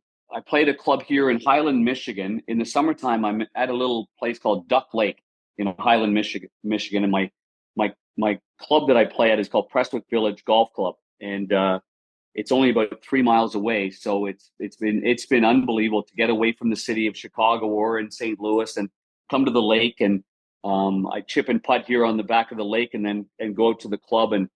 played a club here in Highland, Michigan. In the summertime, I'm at a little place called Duck Lake in Highland, Michigan, and my club that I play at is called Prestwick Village Golf Club, and it's only about 3 miles away. So it's been unbelievable to get away from the city of Chicago or in St. Louis and come to the lake. And I chip and putt here on the back of the lake, and go out to the club. And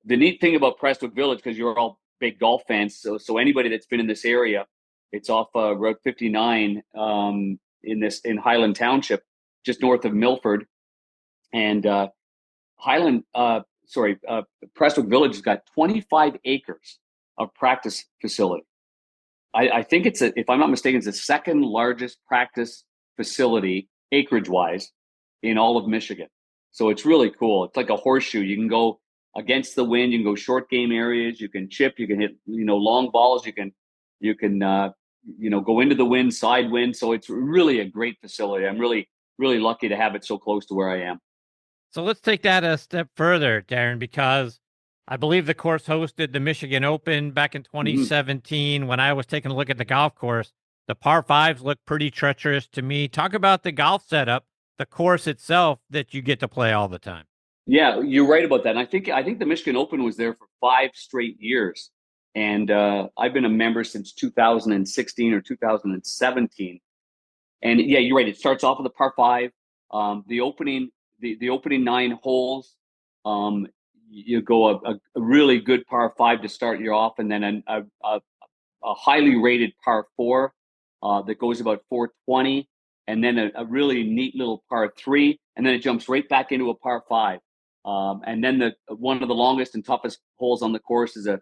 the neat thing about Prestwick Village, because you're all big golf fans, so anybody that's been in this area, it's off Route 59 in Highland Township, just north of Milford. And Prestwick Village has got 25 acres of practice facility. I think if I'm not mistaken, it's the second largest practice facility acreage-wise in all of Michigan. So it's really cool. It's like a horseshoe. You can go against the wind. You can go short game areas. You can chip. You can hit long balls. You can go into the wind, side wind. So it's really a great facility. I'm really, really lucky to have it so close to where I am. So let's take that a step further, Darren, because I believe the course hosted the Michigan Open back in 2017. When I was taking a look at the golf course, the par 5s looked pretty treacherous to me. Talk about the golf setup, the course itself that you get to play all the time. Yeah, you're right about that. And I think the Michigan Open was there for 5 straight years. And I've been a member since 2016 or 2017. And yeah, you're right. It starts off with a par 5. The opening 9 holes, you go a really good par 5 to start you off, and then a highly rated par 4 that goes about 420, and then a really neat little par 3, and then it jumps right back into a par 5. And then one of the longest and toughest holes on the course is a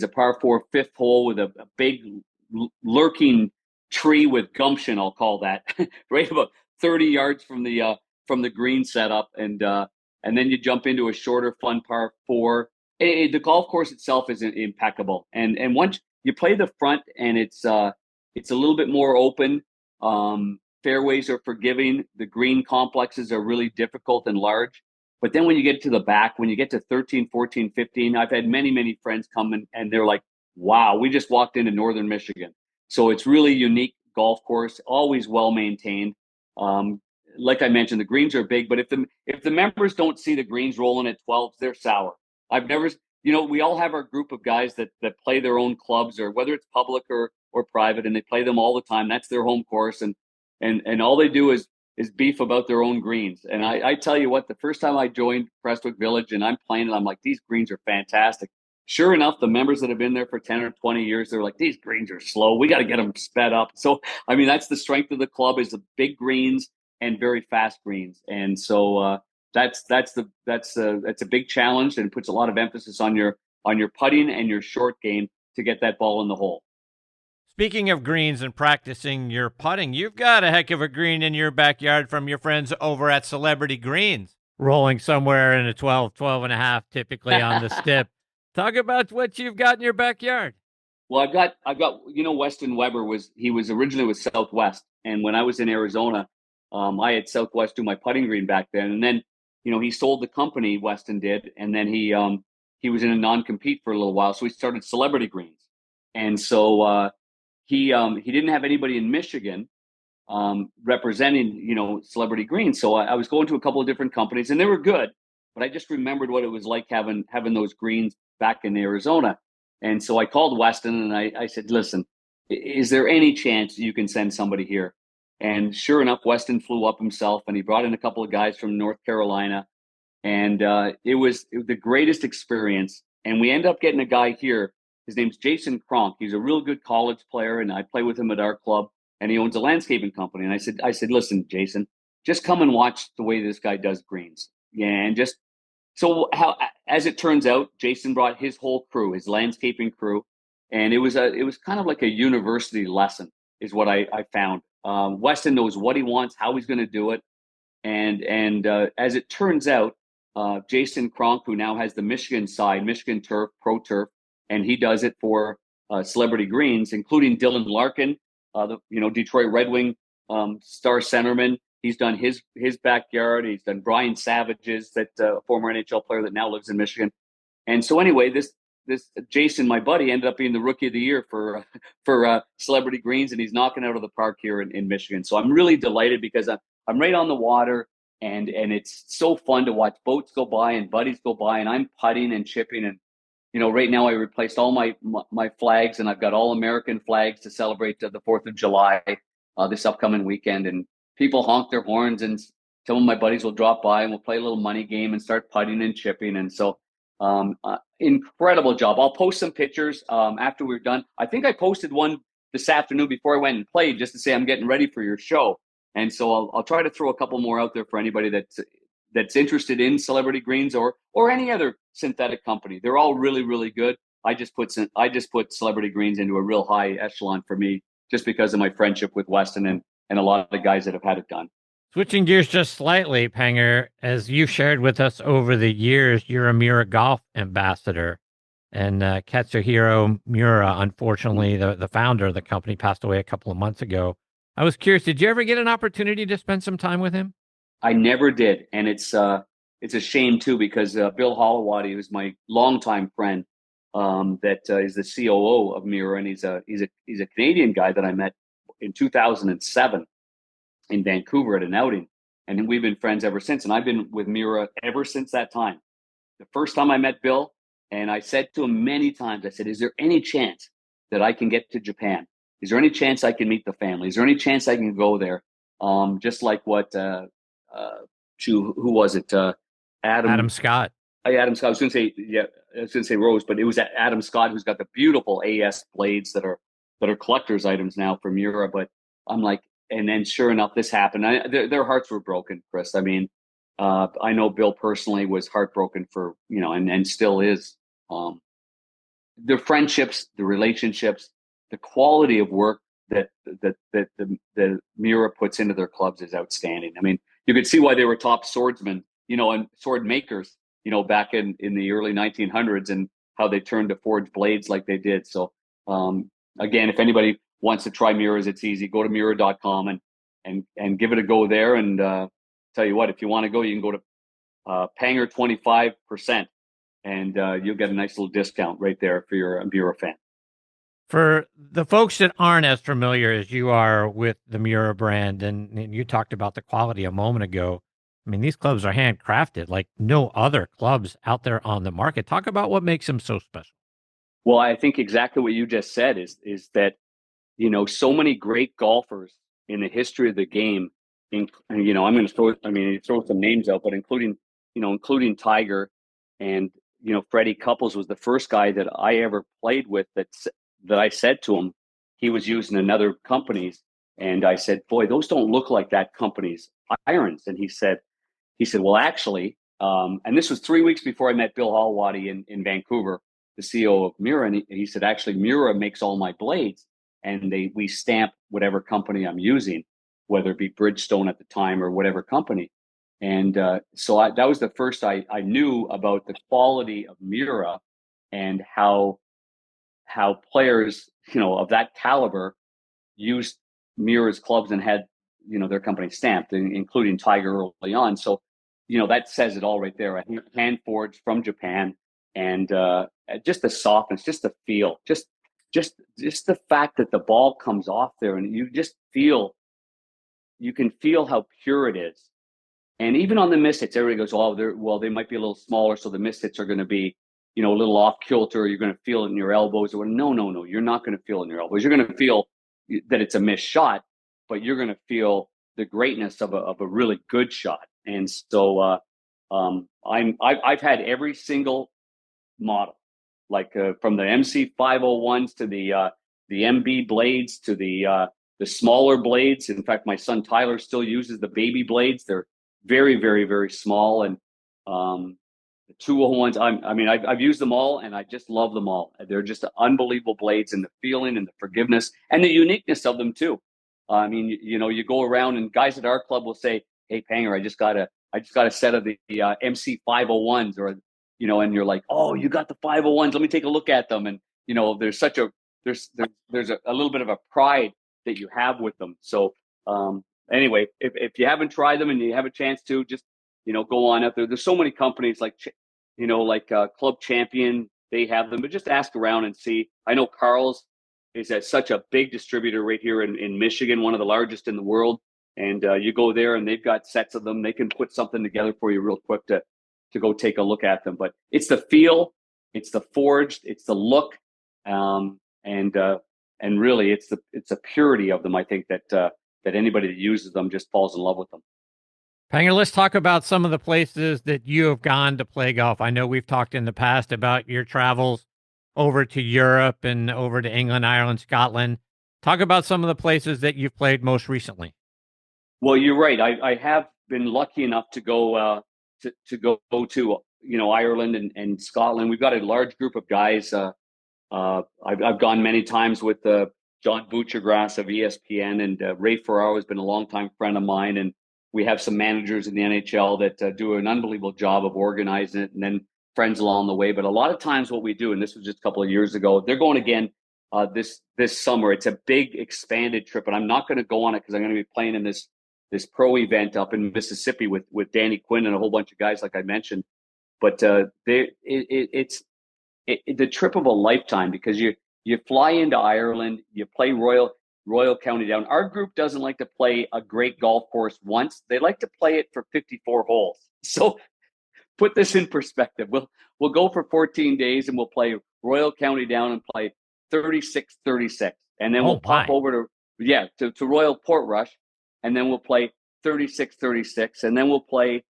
par 4 5th hole with a big lurking tree with gumption, I'll call that, right about 30 yards from the green setup, and then you jump into a shorter, fun par 4. The golf course itself is impeccable, and once you play the front, and it's It's a little bit more open. Fairways are forgiving. The green complexes are really difficult and large. But then when you get to the back, when you get to 13, 14, 15, I've had many, many friends come and they're like, wow, we just walked into Northern Michigan. So it's really unique golf course, always well maintained. Like I mentioned, the greens are big, but if the members don't see the greens rolling at 12s, they're sour. I've never, we all have our group of guys that play their own clubs, or whether it's public or private, and they play them all the time. That's their home course, and all they do is beef about their own greens. And I tell you what, the first time I joined Prestwick Village and I'm playing it, I'm like, these greens are fantastic. Sure enough, the members that have been there for 10 or 20 years, they're like, these greens are slow. We got to get them sped up. So, I mean, that's the strength of the club, is the big greens and very fast greens. And so that's a big challenge, and puts a lot of emphasis on your putting and your short game to get that ball in the hole. Speaking of greens and practicing your putting, you've got a heck of a green in your backyard from your friends over at Celebrity Greens, rolling somewhere in a 12 and a half, typically on the stip. Talk about what you've got in your backyard. Well, I've got, Weston Weber was originally with Southwest. And when I was in Arizona, I had Southwest do my putting green back then. And then, he sold the company, Weston did. And then he was in a non-compete for a little while. So he started Celebrity Greens. And so he didn't have anybody in Michigan representing, Celebrity Greens. So I was going to a couple of different companies, and they were good. But I just remembered what it was like having those greens back in Arizona. And so I called Weston and I said, listen, is there any chance you can send somebody here? And sure enough, Weston flew up himself, and he brought in a couple of guys from North Carolina. And it was the greatest experience. And we ended up getting a guy here. His name's Jason Kronk. He's a real good college player, and I play with him at our club, and he owns a landscaping company. And I said, listen, Jason, just come and watch the way this guy does greens. Yeah, and just so as it turns out, Jason brought his whole crew, his landscaping crew, and it was kind of like a university lesson, is what I found. Weston knows what he wants, how he's going to do it, and as it turns out, Jason Kronk, who now has the Michigan side, Michigan Turf, Pro Turf, and he does it for Celebrity Greens, including Dylan Larkin, the Detroit Red Wing star centerman. He's done his backyard. He's done Brian Savage's, that former NHL player that now lives in Michigan. And so anyway, this Jason, my buddy, ended up being the Rookie of the Year for Celebrity Greens, and he's knocking out of the park here in Michigan. So I'm really delighted, because I'm right on the water, and it's so fun to watch boats go by and buddies go by, and I'm putting and chipping. And right now I replaced all my flags, and I've got all American flags to celebrate the 4th of July this upcoming weekend. And people honk their horns, and some of my buddies will drop by and we'll play a little money game and start putting and chipping. And so incredible job. I'll post some pictures after we're done. I think I posted one this afternoon before I went and played, just to say I'm getting ready for your show. And so I'll try to throw a couple more out there for anybody that's interested in Celebrity Greens or any other synthetic company. They're all really, really good. I just put Celebrity Greens into a real high echelon for me, just because of my friendship with Weston and a lot of the guys that have had it done. Switching gears just slightly, Panger, as you shared with us over the years, you're a Miura golf ambassador. And Katsuhiro Miura, unfortunately, the founder of the company, passed away a couple of months ago. I was curious, did you ever get an opportunity to spend some time with him? I never did. And it's a shame, too, because Bill Hollowady, who's my longtime friend, that is the COO of Miura, and he's a Canadian guy that I met in 2007 in Vancouver at an outing, and we've been friends ever since. And I've been with Miura ever since that time. The first time I met Bill, and I said to him many times, I said, "Is there any chance that I can get to Japan? Is there any chance I can meet the family? Is there any chance I can go there?" Just like what who was it? Adam Scott. Adam Scott. I was going to say Rose, but it was Adam Scott, who's got the beautiful AS blades that are collector's items now from Miura. But I'm like, and then sure enough, this happened. Their hearts were broken, Chris. I mean, I know Bill personally was heartbroken for, and still is. The friendships, the relationships, the quality of work that the Miura puts into their clubs is outstanding. I mean, you could see why they were top swordsmen, and sword makers, back in the early 1900s, and how they turned to forge blades like they did. So, again, if anybody wants to try Miura's, it's easy. Go to Miura.com and give it a go there. And tell you what, if you want to go, you can go to Panger 25%, and you'll get a nice little discount right there for your Miura fan. For the folks that aren't as familiar as you are with the Miura brand, and you talked about the quality a moment ago, I mean, these clubs are handcrafted like no other clubs out there on the market. Talk about what makes them so special. Well, I think exactly what you just said is that, so many great golfers in the history of the game, I'm going to throw some names out, but including Tiger, and, Freddie Couples was the first guy that I ever played with that I said to him, he was using another company's. And I said, boy, those don't look like that company's irons. And he said, well, actually, and this was 3 weeks before I met Bill Hallwadi in Vancouver, the CEO of Miura. And he said, actually, Miura makes all my blades, and we stamp whatever company I'm using, whether it be Bridgestone at the time or whatever company. And so that was the first I knew about the quality of Miura and how players, of that caliber used Miura's clubs and had, their company stamped, including Tiger early on. So, that says it all right there. Hand forged from Japan, and just the softness, just the feel, just the fact that the ball comes off there, and you can feel how pure it is. And even on the miss hits, everybody goes, they might be a little smaller, so the miss hits are going to be, a little off kilter. You're going to feel it in your elbows. Or no, you're not going to feel it in your elbows. You're going to feel that it's a missed shot, but you're going to feel the greatness of a really good shot. And so I've had every single model, like from the MC 501s to the MB blades to the smaller blades. In fact, my son Tyler still uses the baby blades. They're very, very, very small. And the 201s, I've used them all, and I just love them all. They're just unbelievable blades, and the feeling and the forgiveness and the uniqueness of them too. You go around, and guys at our club will say, "Hey, Panger, I just got a set of the MC 501s," or and you're like, "Oh, you got the 501s? Let me take a look at them." And there's a little bit of a pride that you have with them. So anyway, if you haven't tried them and you have a chance to, just go on out there. There's so many companies like Club Champion, they have them, but just ask around and see. I know Carl's is such a big distributor right here in Michigan, one of the largest in the world. And you go there and they've got sets of them. They can put something together for you real quick to go take a look at them. But it's the feel, it's the forged, it's the look, and really it's the purity of them. I think that anybody that uses them just falls in love with them. Panger, let's talk about some of the places that you have gone to play golf. I know we've talked in the past about your travels over to Europe and over to England, Ireland, Scotland. Talk about some of the places that you've played most recently. Well, you're right. I have been lucky enough to go to Ireland and Scotland. We've got a large group of guys. I've gone many times with John Butchergrass of ESPN, and Ray Ferraro has been a longtime friend of mine, and we have some managers in the NHL that do an unbelievable job of organizing it, and then friends along the way. But a lot of times what we do, and this was just a couple of years ago, they're going again this summer. It's a big expanded trip, and I'm not going to go on it because I'm going to be playing in this pro event up in Mississippi with Danny Quinn and a whole bunch of guys, like I mentioned. But it's the trip of a lifetime, because you fly into Ireland, you play Royal County Down. Our group doesn't like to play a great golf course once. They like to play it for 54 holes. So put this in perspective. We'll go for 14 days and we'll play Royal County Down and play 36-36. And then we'll pop over to Royal Portrush, and then we'll play 36-36. And then we'll play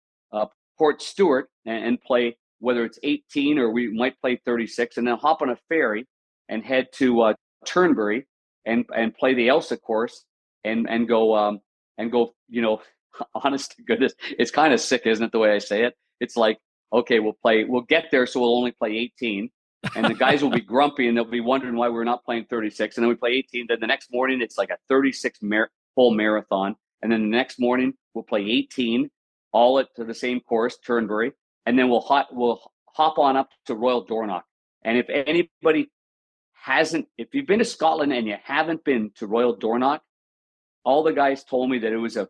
Port Stewart and play, whether it's 18 or we might play 36, and then hop on a ferry and head to Turnberry and play the Elsa course and go, honest to goodness, it's kind of sick, isn't it, the way I say it? It's like, okay, we'll get there, so we'll only play 18, and the guys will be grumpy and they'll be wondering why we're not playing 36, and then we play 18. Then the next morning it's like a 36 full marathon, and then the next morning we'll play 18, all to the same course, Turnberry, and then we'll hop on up to Royal Dornoch. And if anybody if you've been to Scotland and you haven't been to Royal Dornoch, all the guys told me that it was a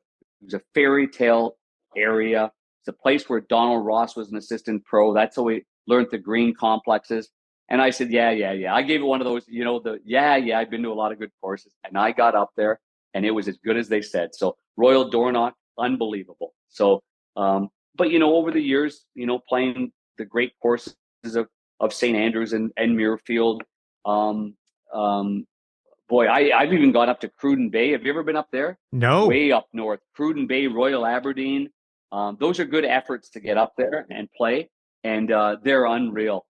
fairy tale area. It's a place where Donald Ross was an assistant pro. That's how we learned the green complexes. And I said, yeah. I gave it one of those, I've been to a lot of good courses. And I got up there and it was as good as they said. So Royal Dornoch, unbelievable. So, but, over the years, playing the great courses of St. Andrews and Muirfield, I've even gone up to Cruden Bay. Have you ever been up there? No. Way up north. Cruden Bay, Royal Aberdeen. Those are good efforts to get up there and play. And they're unreal.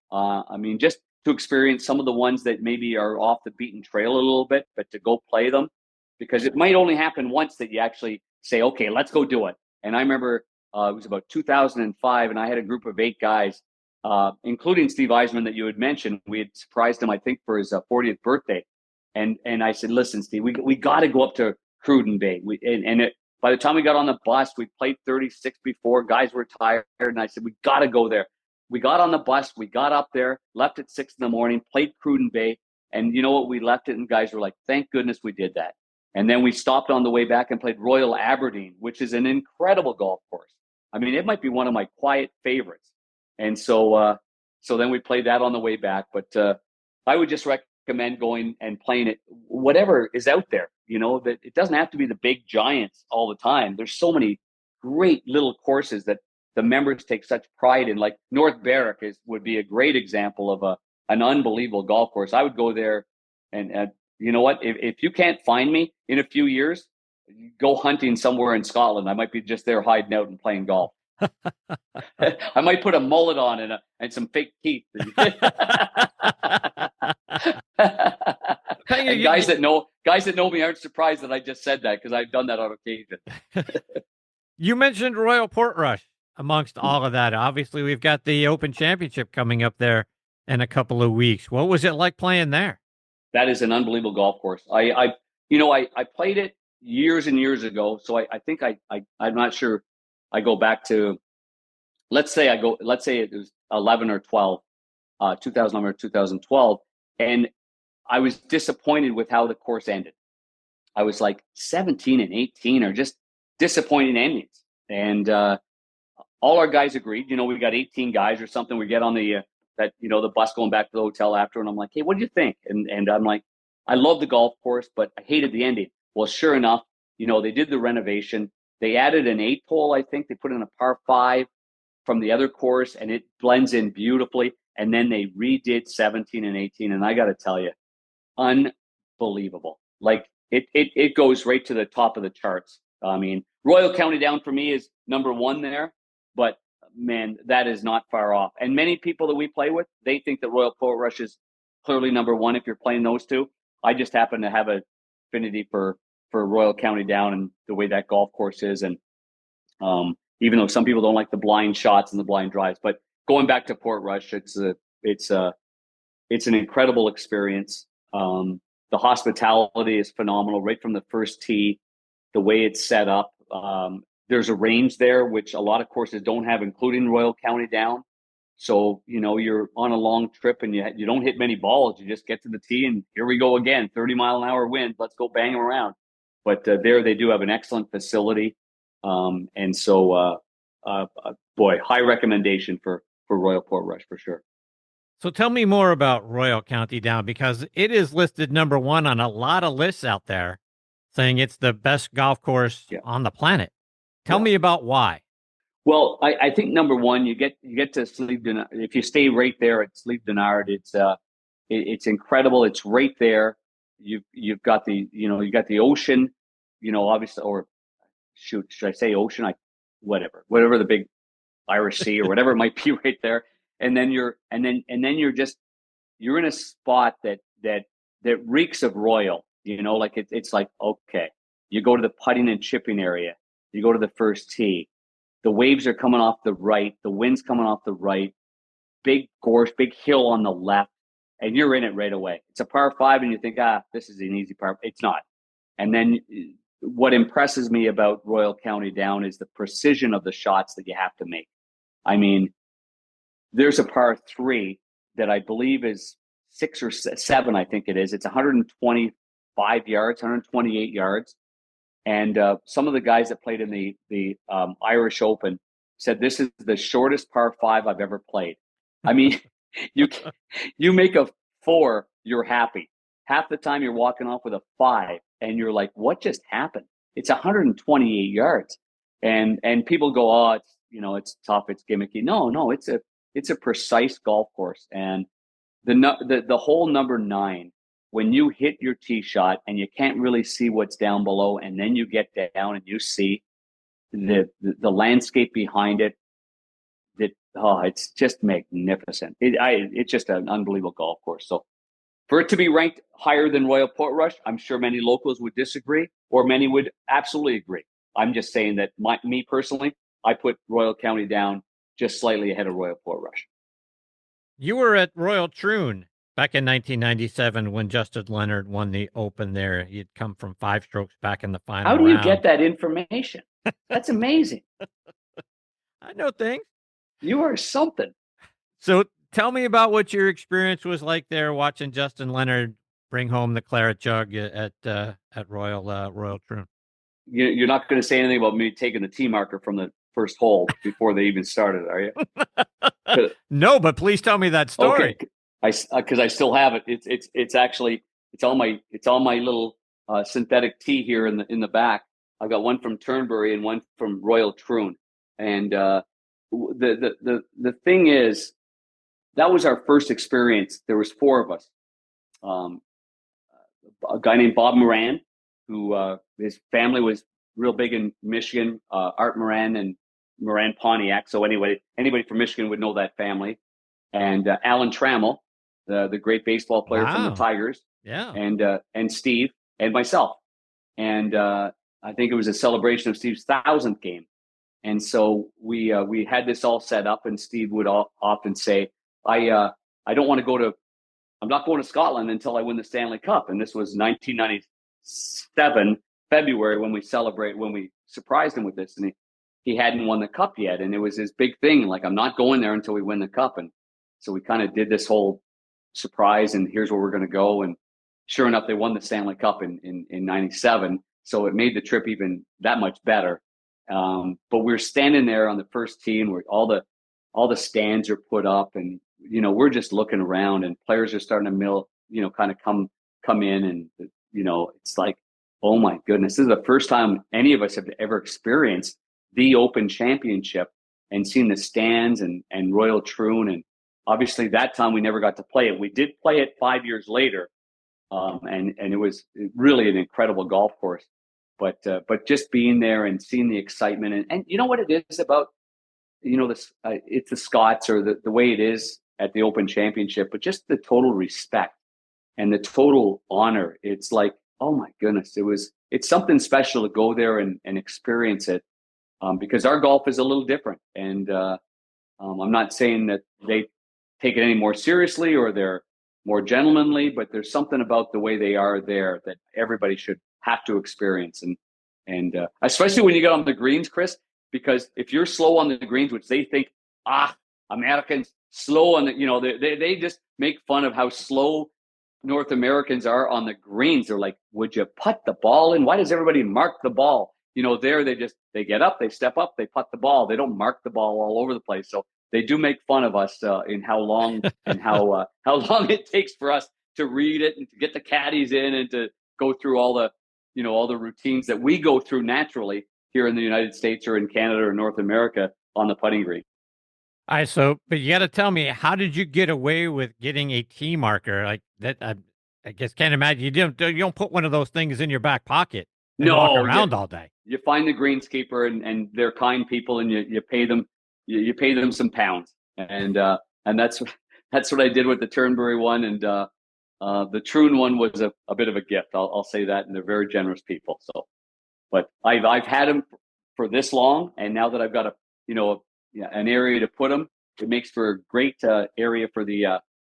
Just to experience some of the ones that maybe are off the beaten trail a little bit, but to go play them, because it might only happen once that you actually say, okay, let's go do it. And I remember it was about 2005, and I had a group of 8 guys, including Steve Eisman that you had mentioned. We had surprised him, I think, for his 40th birthday. And I said, listen, Steve, we got to go up to Cruden Bay. By the time we got on the bus, we played 36 before. Guys were tired. And I said, we got to go there. We got on the bus. We got up there, left at 6 a.m, played Cruden Bay. And you know what? We left it and guys were like, thank goodness we did that. And then we stopped on the way back and played Royal Aberdeen, which is an incredible golf course. It might be one of my quiet favorites. And so then we played that on the way back. But I would just recommend going and playing it, whatever is out there, that it doesn't have to be the big giants all the time. There's so many great little courses that the members take such pride in. Like North Berwick would be a great example of an unbelievable golf course. I would go there and you know what, if you can't find me in a few years, go hunting somewhere in Scotland. I might be just there hiding out and playing golf. I might put a mullet on and some fake teeth. And guys that know me aren't surprised that I just said that, because I've done that on occasion. You mentioned Royal Portrush amongst all of that. Obviously, we've got the Open Championship coming up there in a couple of weeks. What was it like playing there? That is an unbelievable golf course. I played it years and years ago, so I think I'm not sure. I go back to, let's say it was 11 or 12, 2011 or 2012, and I was disappointed with how the course ended. I was like 17 and 18 are just disappointing endings. And all our guys agreed. We got 18 guys or something. We get on the bus going back to the hotel after, and I'm like, hey, what do you think? And I'm like, I love the golf course, but I hated the ending. Well, sure enough, they did the renovation. They added an 8th hole, I think. They put in a par 5 from the other course, and it blends in beautifully. And then they redid 17 and 18, and I got to tell you, unbelievable. Like it goes right to the top of the charts. Royal County Down for me is number 1 there, but man, that is not far off. And many people that we play with, they think that Royal Portrush is clearly number 1 if you're playing those two. I just happen to have an affinity for Royal County Down and the way that golf course is. And even though some people don't like the blind shots and the blind drives, but going back to Portrush, it's an incredible experience. The hospitality is phenomenal right from the first tee, the way it's set up. There's a range there, which a lot of courses don't have, including Royal County Down. So, you're on a long trip and you don't hit many balls. You just get to the tee and here we go again, 30-mile-an-hour wind. Let's go bang them around. But there they do have an excellent facility. And so, high recommendation for Royal Portrush for sure. So tell me more about Royal County Down, because it is listed number 1 on a lot of lists out there saying it's the best golf course on the planet. Tell me about why. Well, I think number 1, you get to Slieve Donard. If you stay right there at Slieve Donard, it's incredible. It's right there. You've got the ocean, obviously, or should I say ocean? Whatever the big Irish Sea or whatever it might be right there. And then you're in a spot that reeks of Royal, like it's like, okay, you go to the putting and chipping area, you go to the first tee, the waves are coming off the right, the wind's coming off the right, big gorge, big hill on the left, and you're in it right away. It's a par 5 and you think, this is an easy par. It's not. And then what impresses me about Royal County Down is the precision of the shots that you have to make. There's a par 3 that I believe is 7, I think it is. It's 125 yards, 128 yards. And some of the guys that played in the Irish Open said this is the shortest par 5 I've ever played. I mean, you make a 4, you're happy. Half the time you're walking off with a 5, and you're like, what just happened? It's 128 yards, and people go, oh, it's tough, it's gimmicky. No, it's a precise golf course, and the hole number 9. When you hit your tee shot and you can't really see what's down below, and then you get down and you see the landscape behind it, it's just magnificent. It's just an unbelievable golf course. So for it to be ranked higher than Royal Portrush, I'm sure many locals would disagree, or many would absolutely agree. I'm just saying that me personally, I put Royal County down just slightly ahead of Royal Portrush. You were at Royal Troon back in 1997 when Justin Leonard won the Open there. He'd come from 5 strokes back in the final round. How do you round. get that information? That's amazing. I know things. You are something. So tell me about what your experience was like there watching Justin Leonard bring home the claret jug at Royal Troon. You're not going to say anything about me taking the tee marker from the first hole before they even started, are you? No, but please tell me that story. Okay. Because I still have it. It's on my little synthetic tee here in the back. I got one from Turnberry and one from Royal Troon. And the thing is, that was our first experience. There was 4 of us. A guy named Bob Moran, who his family was real big in Michigan. Art Moran and Moran Pontiac. So anybody from Michigan would know that family. And Alan Trammell, the great baseball player from the Tigers. Yeah. And Steve and myself. And I think it was a celebration of Steve's 1,000th game. And so we had this all set up, and Steve would often say, I don't want to I'm not going to Scotland until I win the Stanley Cup. And this was 1997, February, when we surprised him with this. And he hadn't won the cup yet. And it was his big thing. Like, I'm not going there until we win the cup. And so we kind of did this whole surprise, and here's where we're going to go. And sure enough, they won the Stanley Cup in 97. So it made the trip even that much better. But we're standing there on the first tee, and where all the stands are put up, and we're just looking around, and players are starting to kind of come in, and it's like, oh my goodness, this is the first time any of us have ever experienced the Open Championship and seen the stands and Royal Troon. And obviously that time we never got to play it. We did play it 5 years later, and it was really an incredible golf course. But just being there and seeing the excitement, and you know what it is about, this it's the Scots, or the way it is at the Open Championship, but just the total respect and the total honor. It's like, oh my goodness, it's something special to go there and experience it, because our golf is a little different. And I'm not saying that they take it any more seriously or they're more gentlemanly, but there's something about the way they are there that everybody should have to experience. And especially when you get on the greens, Chris, because if you're slow on the greens, which they think, Americans slow on the, they just make fun of how slow North Americans are on the greens. They're like, would you putt the ball in? Why does everybody mark the ball? There they get up, they step up, they putt the ball. They don't mark the ball all over the place. So they do make fun of us in how long and how long it takes for us to read it and to get the caddies in and to go through all the routines that we go through naturally here in the United States or in Canada or North America on the putting green. All right, but you got to tell me, how did you get away with getting a tee marker like that? I guess can't imagine you don't put one of those things in your back pocket and walk around all day. You find the greenskeeper and they're kind people, and you pay them. You pay them some pounds, and that's what I did with the Turnberry one, and the Troon one was a bit of a gift. I'll say that, and they're very generous people. So, but I've had them for this long, and now that I've got an area to put them, it makes for a great area for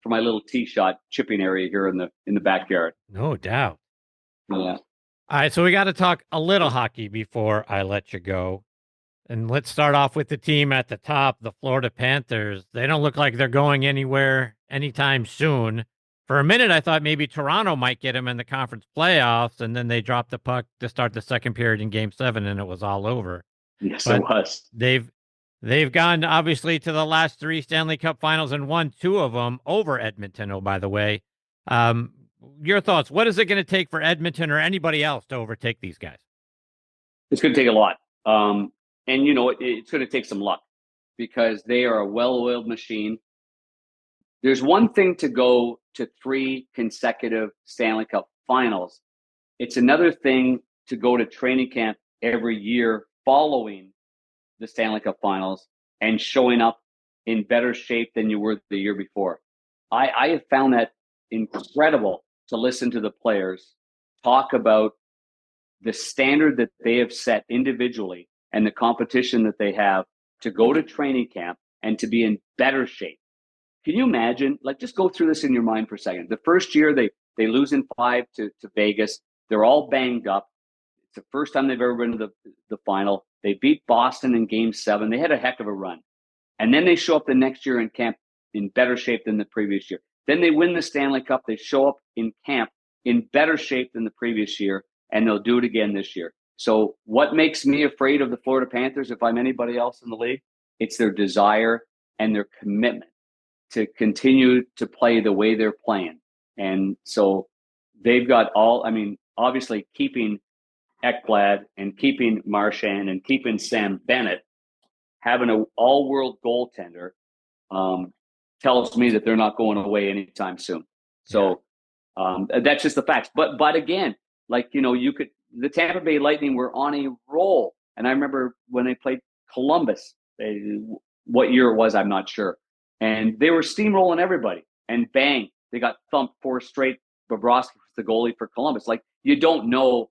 my little tee shot chipping area here in the backyard. No doubt. Yeah. All right, so we got to talk a little hockey before I let you go. And let's start off with the team at the top, the Florida Panthers. They don't look like they're going anywhere anytime soon. For a minute, I thought maybe Toronto might get him in the conference playoffs, and then they dropped the puck to start the second period in Game 7, and it was all over. Yes, But it was. they've gone, obviously, to the last 3 Stanley Cup Finals and won 2 of them over Edmonton, oh, by the way. Your thoughts, what is it going to take for Edmonton or anybody else to overtake these guys? It's going to take a lot. And, it's going to take some luck because they are a well-oiled machine. There's one thing to go to 3 consecutive Stanley Cup Finals. It's another thing to go to training camp every year following the Stanley Cup Finals and showing up in better shape than you were the year before. I have found that incredible to listen to the players talk about the standard that they have set individually and the competition that they have to go to training camp and to be in better shape. Can you imagine? Like, just go through this in your mind for a second. The first year they lose in 5 to Vegas. They're all banged up. It's the first time they've ever been to the final. They beat Boston in Game 7. They had a heck of a run. And then they show up the next year in camp in better shape than the previous year. Then they win the Stanley Cup. They show up in camp in better shape than the previous year, and they'll do it again this year. So what makes me afraid of the Florida Panthers, if I'm anybody else in the league? It's their desire and their commitment to continue to play the way they're playing. And so they've got obviously keeping Ekblad and keeping Marchand and keeping Sam Bennett, having an all-world goaltender, tells me that they're not going away anytime soon. So that's just the facts. But again, the Tampa Bay Lightning were on a roll. And I remember when they played Columbus, what year it was, I'm not sure. And they were steamrolling everybody. And bang, they got thumped 4 straight. Bobrovsky was the goalie for Columbus. Like, you don't know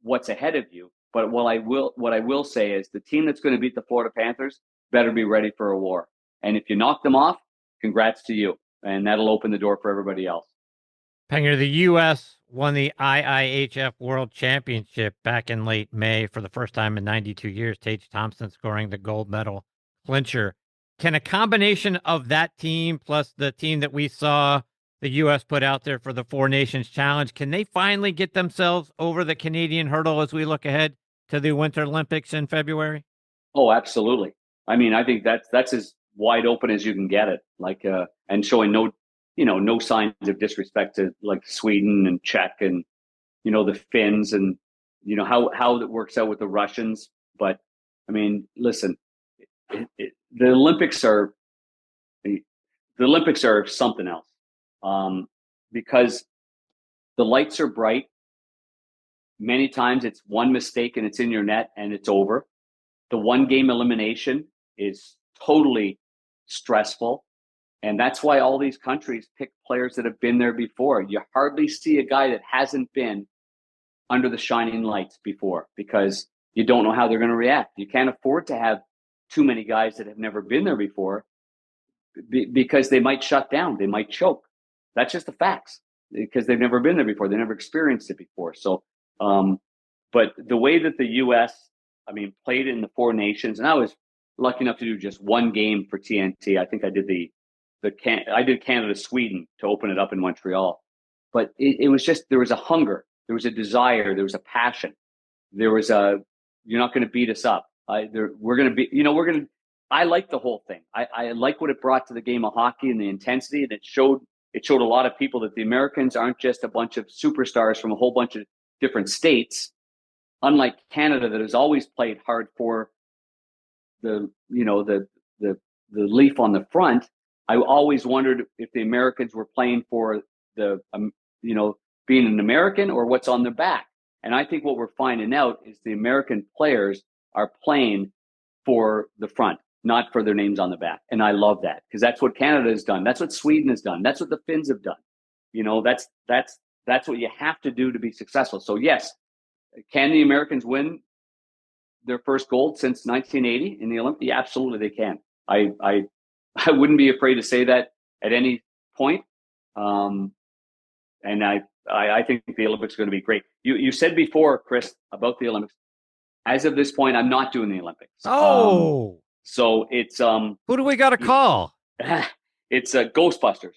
what's ahead of you. But what I will say is the team that's going to beat the Florida Panthers better be ready for a war. And if you knock them off, congrats to you. And that'll open the door for everybody else. Panger, the U.S. won the IIHF World Championship back in late May for the first time in 92 years. Tage Thompson scoring the gold medal clincher. Can a combination of that team plus the team that we saw the U.S. put out there for the 4 Nations Challenge, can they finally get themselves over the Canadian hurdle as we look ahead to the Winter Olympics in February? Oh, absolutely. I mean, I think that's as wide open as you can get it. And showing no signs of disrespect to like Sweden and Czech and the Finns and how it works out with the Russians. But I mean, listen, the Olympics are something else. Because the lights are bright. Many times it's one mistake and it's in your net and it's over. The 1-game elimination is totally stressful. And that's why all these countries pick players that have been there before. You hardly see a guy that hasn't been under the shining lights before because you don't know how they're going to react. You can't afford to have too many guys that have never been there before because they might shut down. They might choke. That's just the facts because they've never been there before. They never experienced it before. So, but the way that the U.S., played in the 4 Nations, and I was lucky enough to do just 1 game for TNT. I think I did I did Canada-Sweden to open it up in Montreal. But it was just, there was a hunger, there was a desire, there was a passion. There was you're not going to beat us up. We're going to be, I like the whole thing. I like what it brought to the game of hockey and the intensity, and it showed a lot of people that the Americans aren't just a bunch of superstars from a whole bunch of different states, unlike Canada that has always played hard for the leaf on the front. I always wondered if the Americans were playing for the being an American or what's on their back. And I think what we're finding out is the American players are playing for the front, not for their names on the back. And I love that because that's what Canada has done. That's what Sweden has done. That's what the Finns have done. That's what you have to do to be successful. So yes, can the Americans win their first gold since 1980 in the Olympics? Yeah, absolutely they can. I wouldn't be afraid to say that at any point. And I think the Olympics are going to be great. You said before, Chris, about the Olympics. As of this point, I'm not doing the Olympics. Oh. So it's who do we got to call? It's Ghostbusters.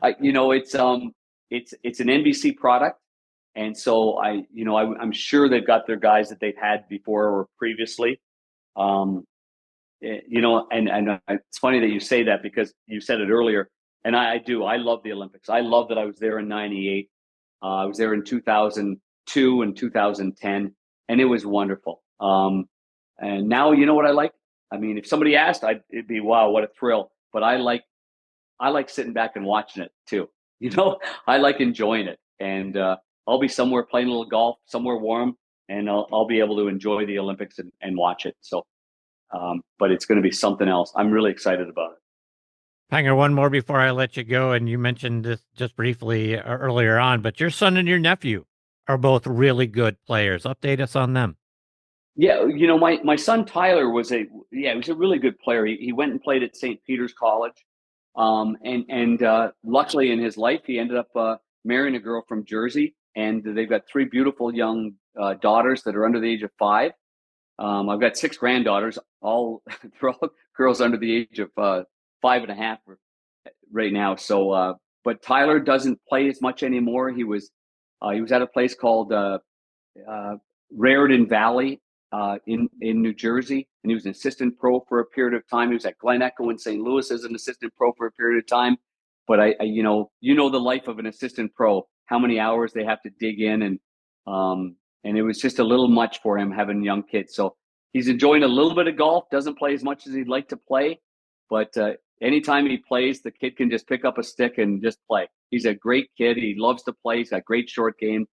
It's an NBC product, and so I'm sure they've got their guys that they've had before or previously. And it's funny that you say that because you said it earlier, and I do. I love the Olympics. I love that I was there in '98. I was there in 2002 and 2010, and it was wonderful. And now, you know what I like? I mean, if somebody asked, it'd be, wow, what a thrill. But I like sitting back and watching it too. I like enjoying it, and I'll be somewhere playing a little golf, somewhere warm, and I'll be able to enjoy the Olympics and watch it. So, but it's going to be something else. I'm really excited about it. Panger, one more before I let you go, and you mentioned this just briefly earlier on, but your son and your nephew are both really good players. Update us on them. Yeah, my son Tyler was he was a really good player. He went and played at St. Peter's College, and luckily in his life he ended up marrying a girl from Jersey, and they've got 3 beautiful young daughters that are under the age of 5. I've got 6 granddaughters, they're all girls under the age of 5.5 right now. So, but Tyler doesn't play as much anymore. He was at a place called Raritan Valley in New Jersey, and he was an assistant pro for a period of time. He was at Glen Echo in St. Louis as an assistant pro for a period of time. But I the life of an assistant pro, how many hours they have to dig in, and it was just a little much for him having young kids. So he's enjoying a little bit of golf. Doesn't play as much as he'd like to play, but anytime he plays, the kid can just pick up a stick and just play. He's a great kid. He loves to play. He's got great short game,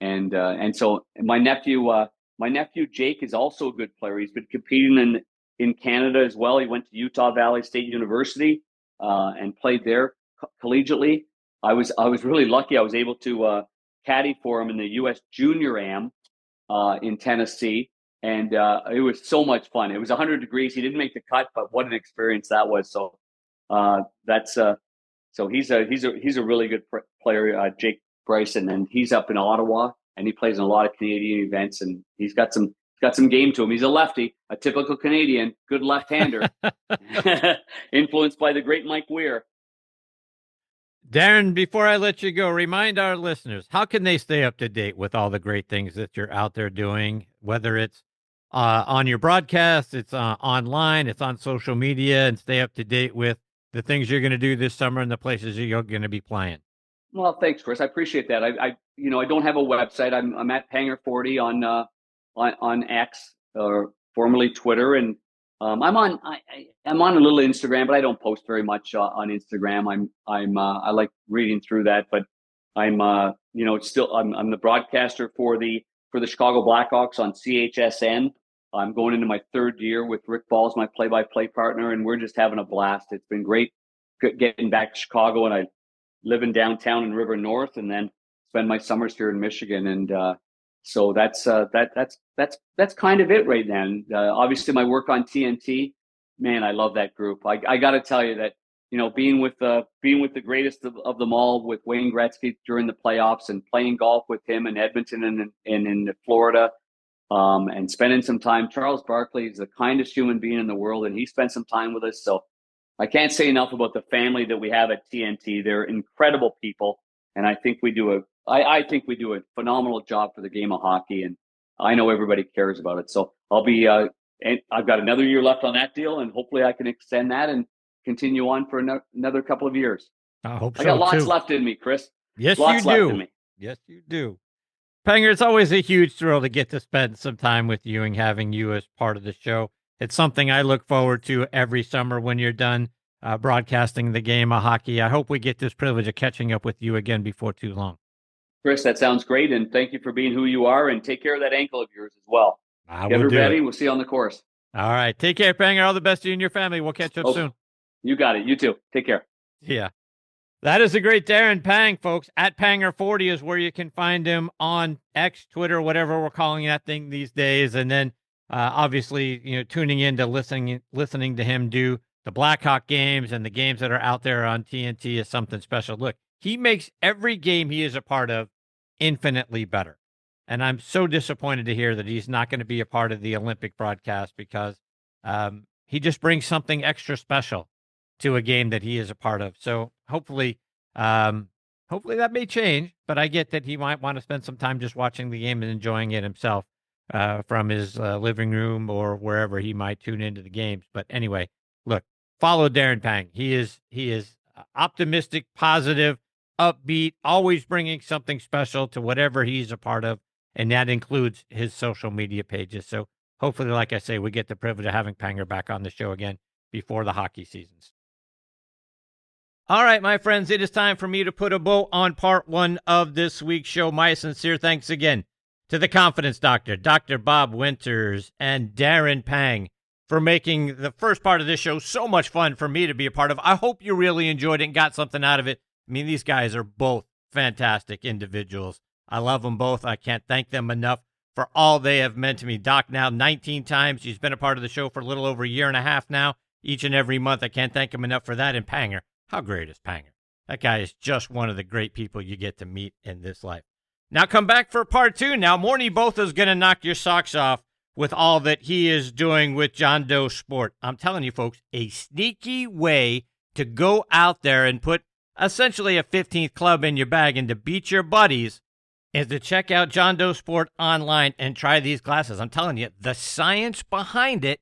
and so my nephew Jake is also a good player. He's been competing in Canada as well. He went to Utah Valley State University and played there collegiately. I was really lucky. I was able to caddy for him in the U.S. Junior Am in Tennessee, and it was so much fun. It was 100 degrees. He didn't make the cut, but what an experience that was. So so he's a really good player, Jake Bryson, and he's up in Ottawa, and he plays in a lot of Canadian events, and he's got some game to him. He's a lefty, a typical Canadian, good left-hander, influenced by the great Mike Weir. Darren, before I let you go, remind our listeners, how can they stay up to date with all the great things that you're out there doing, whether it's on your broadcast, it's online, it's on social media, and stay up to date with the things you're going to do this summer and the places you're going to be playing? Well, thanks, Chris. I appreciate that. I don't have a website. I'm at Panger40 on X, or formerly Twitter, and I'm on a little Instagram, but I don't post very much on Instagram. I like reading through that, but I'm the broadcaster for the Chicago Blackhawks on CHSN. I'm going into my 3rd year with Rick Balls, my play-by-play partner, and we're just having a blast. It's been great getting back to Chicago, and I live in downtown in River North, and then spend my summers here in Michigan. And so that's kind of it right now. And, obviously, my work on TNT, man, I love that group. I got to tell you that being with the greatest of them all, with Wayne Gretzky during the playoffs, and playing golf with him in Edmonton and in Florida. And spending some time. Charles Barkley is the kindest human being in the world, and he spent some time with us. So I can't say enough about the family that we have at TNT. They're incredible people, and I think we do a phenomenal job for the game of hockey, and I know everybody cares about it. So I'll be and I've got another year left on that deal, and hopefully I can extend that and continue on for another couple of years. I hope so. I got lots too. left in me, Chris. Yes, lots you left do. in me. Yes, you do. Panger, it's always a huge thrill to get to spend some time with you and having you as part of the show. It's something I look forward to every summer when you're done broadcasting the game of hockey. I hope we get this privilege of catching up with you again before too long. Chris, that sounds great, and thank you for being who you are, and take care of that ankle of yours as well. Get her ready. We'll see you on the course. All right. Take care, Panger. All the best to you and your family. We'll catch up soon. You got it. You too. Take care. Yeah. That is the great Darren Pang, folks. At Panger40 is where you can find him on X, Twitter, whatever we're calling that thing these days. And then, obviously, tuning in to listening to him do the Blackhawk games and the games that are out there on TNT is something special. Look, he makes every game he is a part of infinitely better. And I'm so disappointed to hear that he's not going to be a part of the Olympic broadcast, because he just brings something extra special to a game that he is a part of. So hopefully Hopefully that may change, but I get that he might want to spend some time just watching the game and enjoying it himself from his living room or wherever he might tune into the games. But anyway, look, follow Darren Pang. He is optimistic, positive, upbeat, always bringing something special to whatever he's a part of, and that includes his social media pages. So hopefully, like I say, we get the privilege of having Panger back on the show again before the hockey seasons. All right, my friends, it is time for me to put a bow on part one of this week's show. My sincere thanks again to the Confidence Doctor, Dr. Bob Winters, and Darren Pang for making the first part of this show so much fun for me to be a part of. I hope you really enjoyed it and got something out of it. I mean, these guys are both fantastic individuals. I love them both. I can't thank them enough for all they have meant to me. Doc now 19 times. He's been a part of the show for a little over a year and a half now, each and every month. I can't thank him enough for that. And Panger, how great is Panger? That guy is just one of the great people you get to meet in this life. Now come back for part two. Now, Morny Botha is going to knock your socks off with all that he is doing with John Doe Sport. I'm telling you, folks, a sneaky way to go out there and put essentially a 15th club in your bag and to beat your buddies is to check out John Doe Sport online and try these glasses. I'm telling you, the science behind it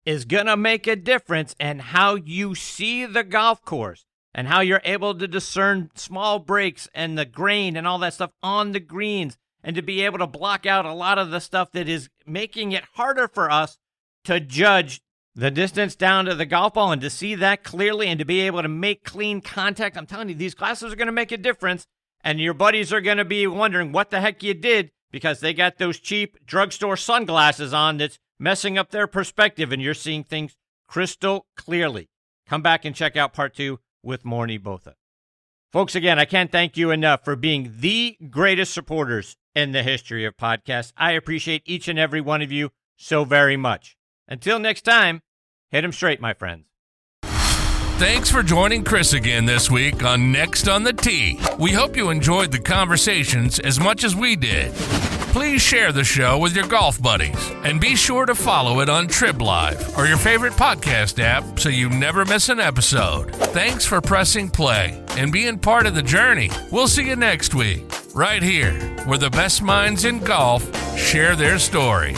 is going to make a difference in how you see the golf course and how you're able to discern small breaks and the grain and all that stuff on the greens, and to be able to block out a lot of the stuff that is making it harder for us to judge the distance down to the golf ball and to see that clearly and to be able to make clean contact. I'm telling you, these glasses are going to make a difference, and your buddies are going to be wondering what the heck you did because they got those cheap drugstore sunglasses on that's messing up their perspective, and you're seeing things crystal clearly. Come back and check out part two with Morny Botha. Folks, again, I can't thank you enough for being the greatest supporters in the history of podcasts. I appreciate each and every one of you so very much. Until next time, hit 'em straight, my friends. Thanks for joining Chris again this week on Next on the Tee. We hope you enjoyed the conversations as much as we did. Please share the show with your golf buddies and be sure to follow it on Trib Live or your favorite podcast app so you never miss an episode. Thanks for pressing play and being part of the journey. We'll see you next week, right here, where the best minds in golf share their stories.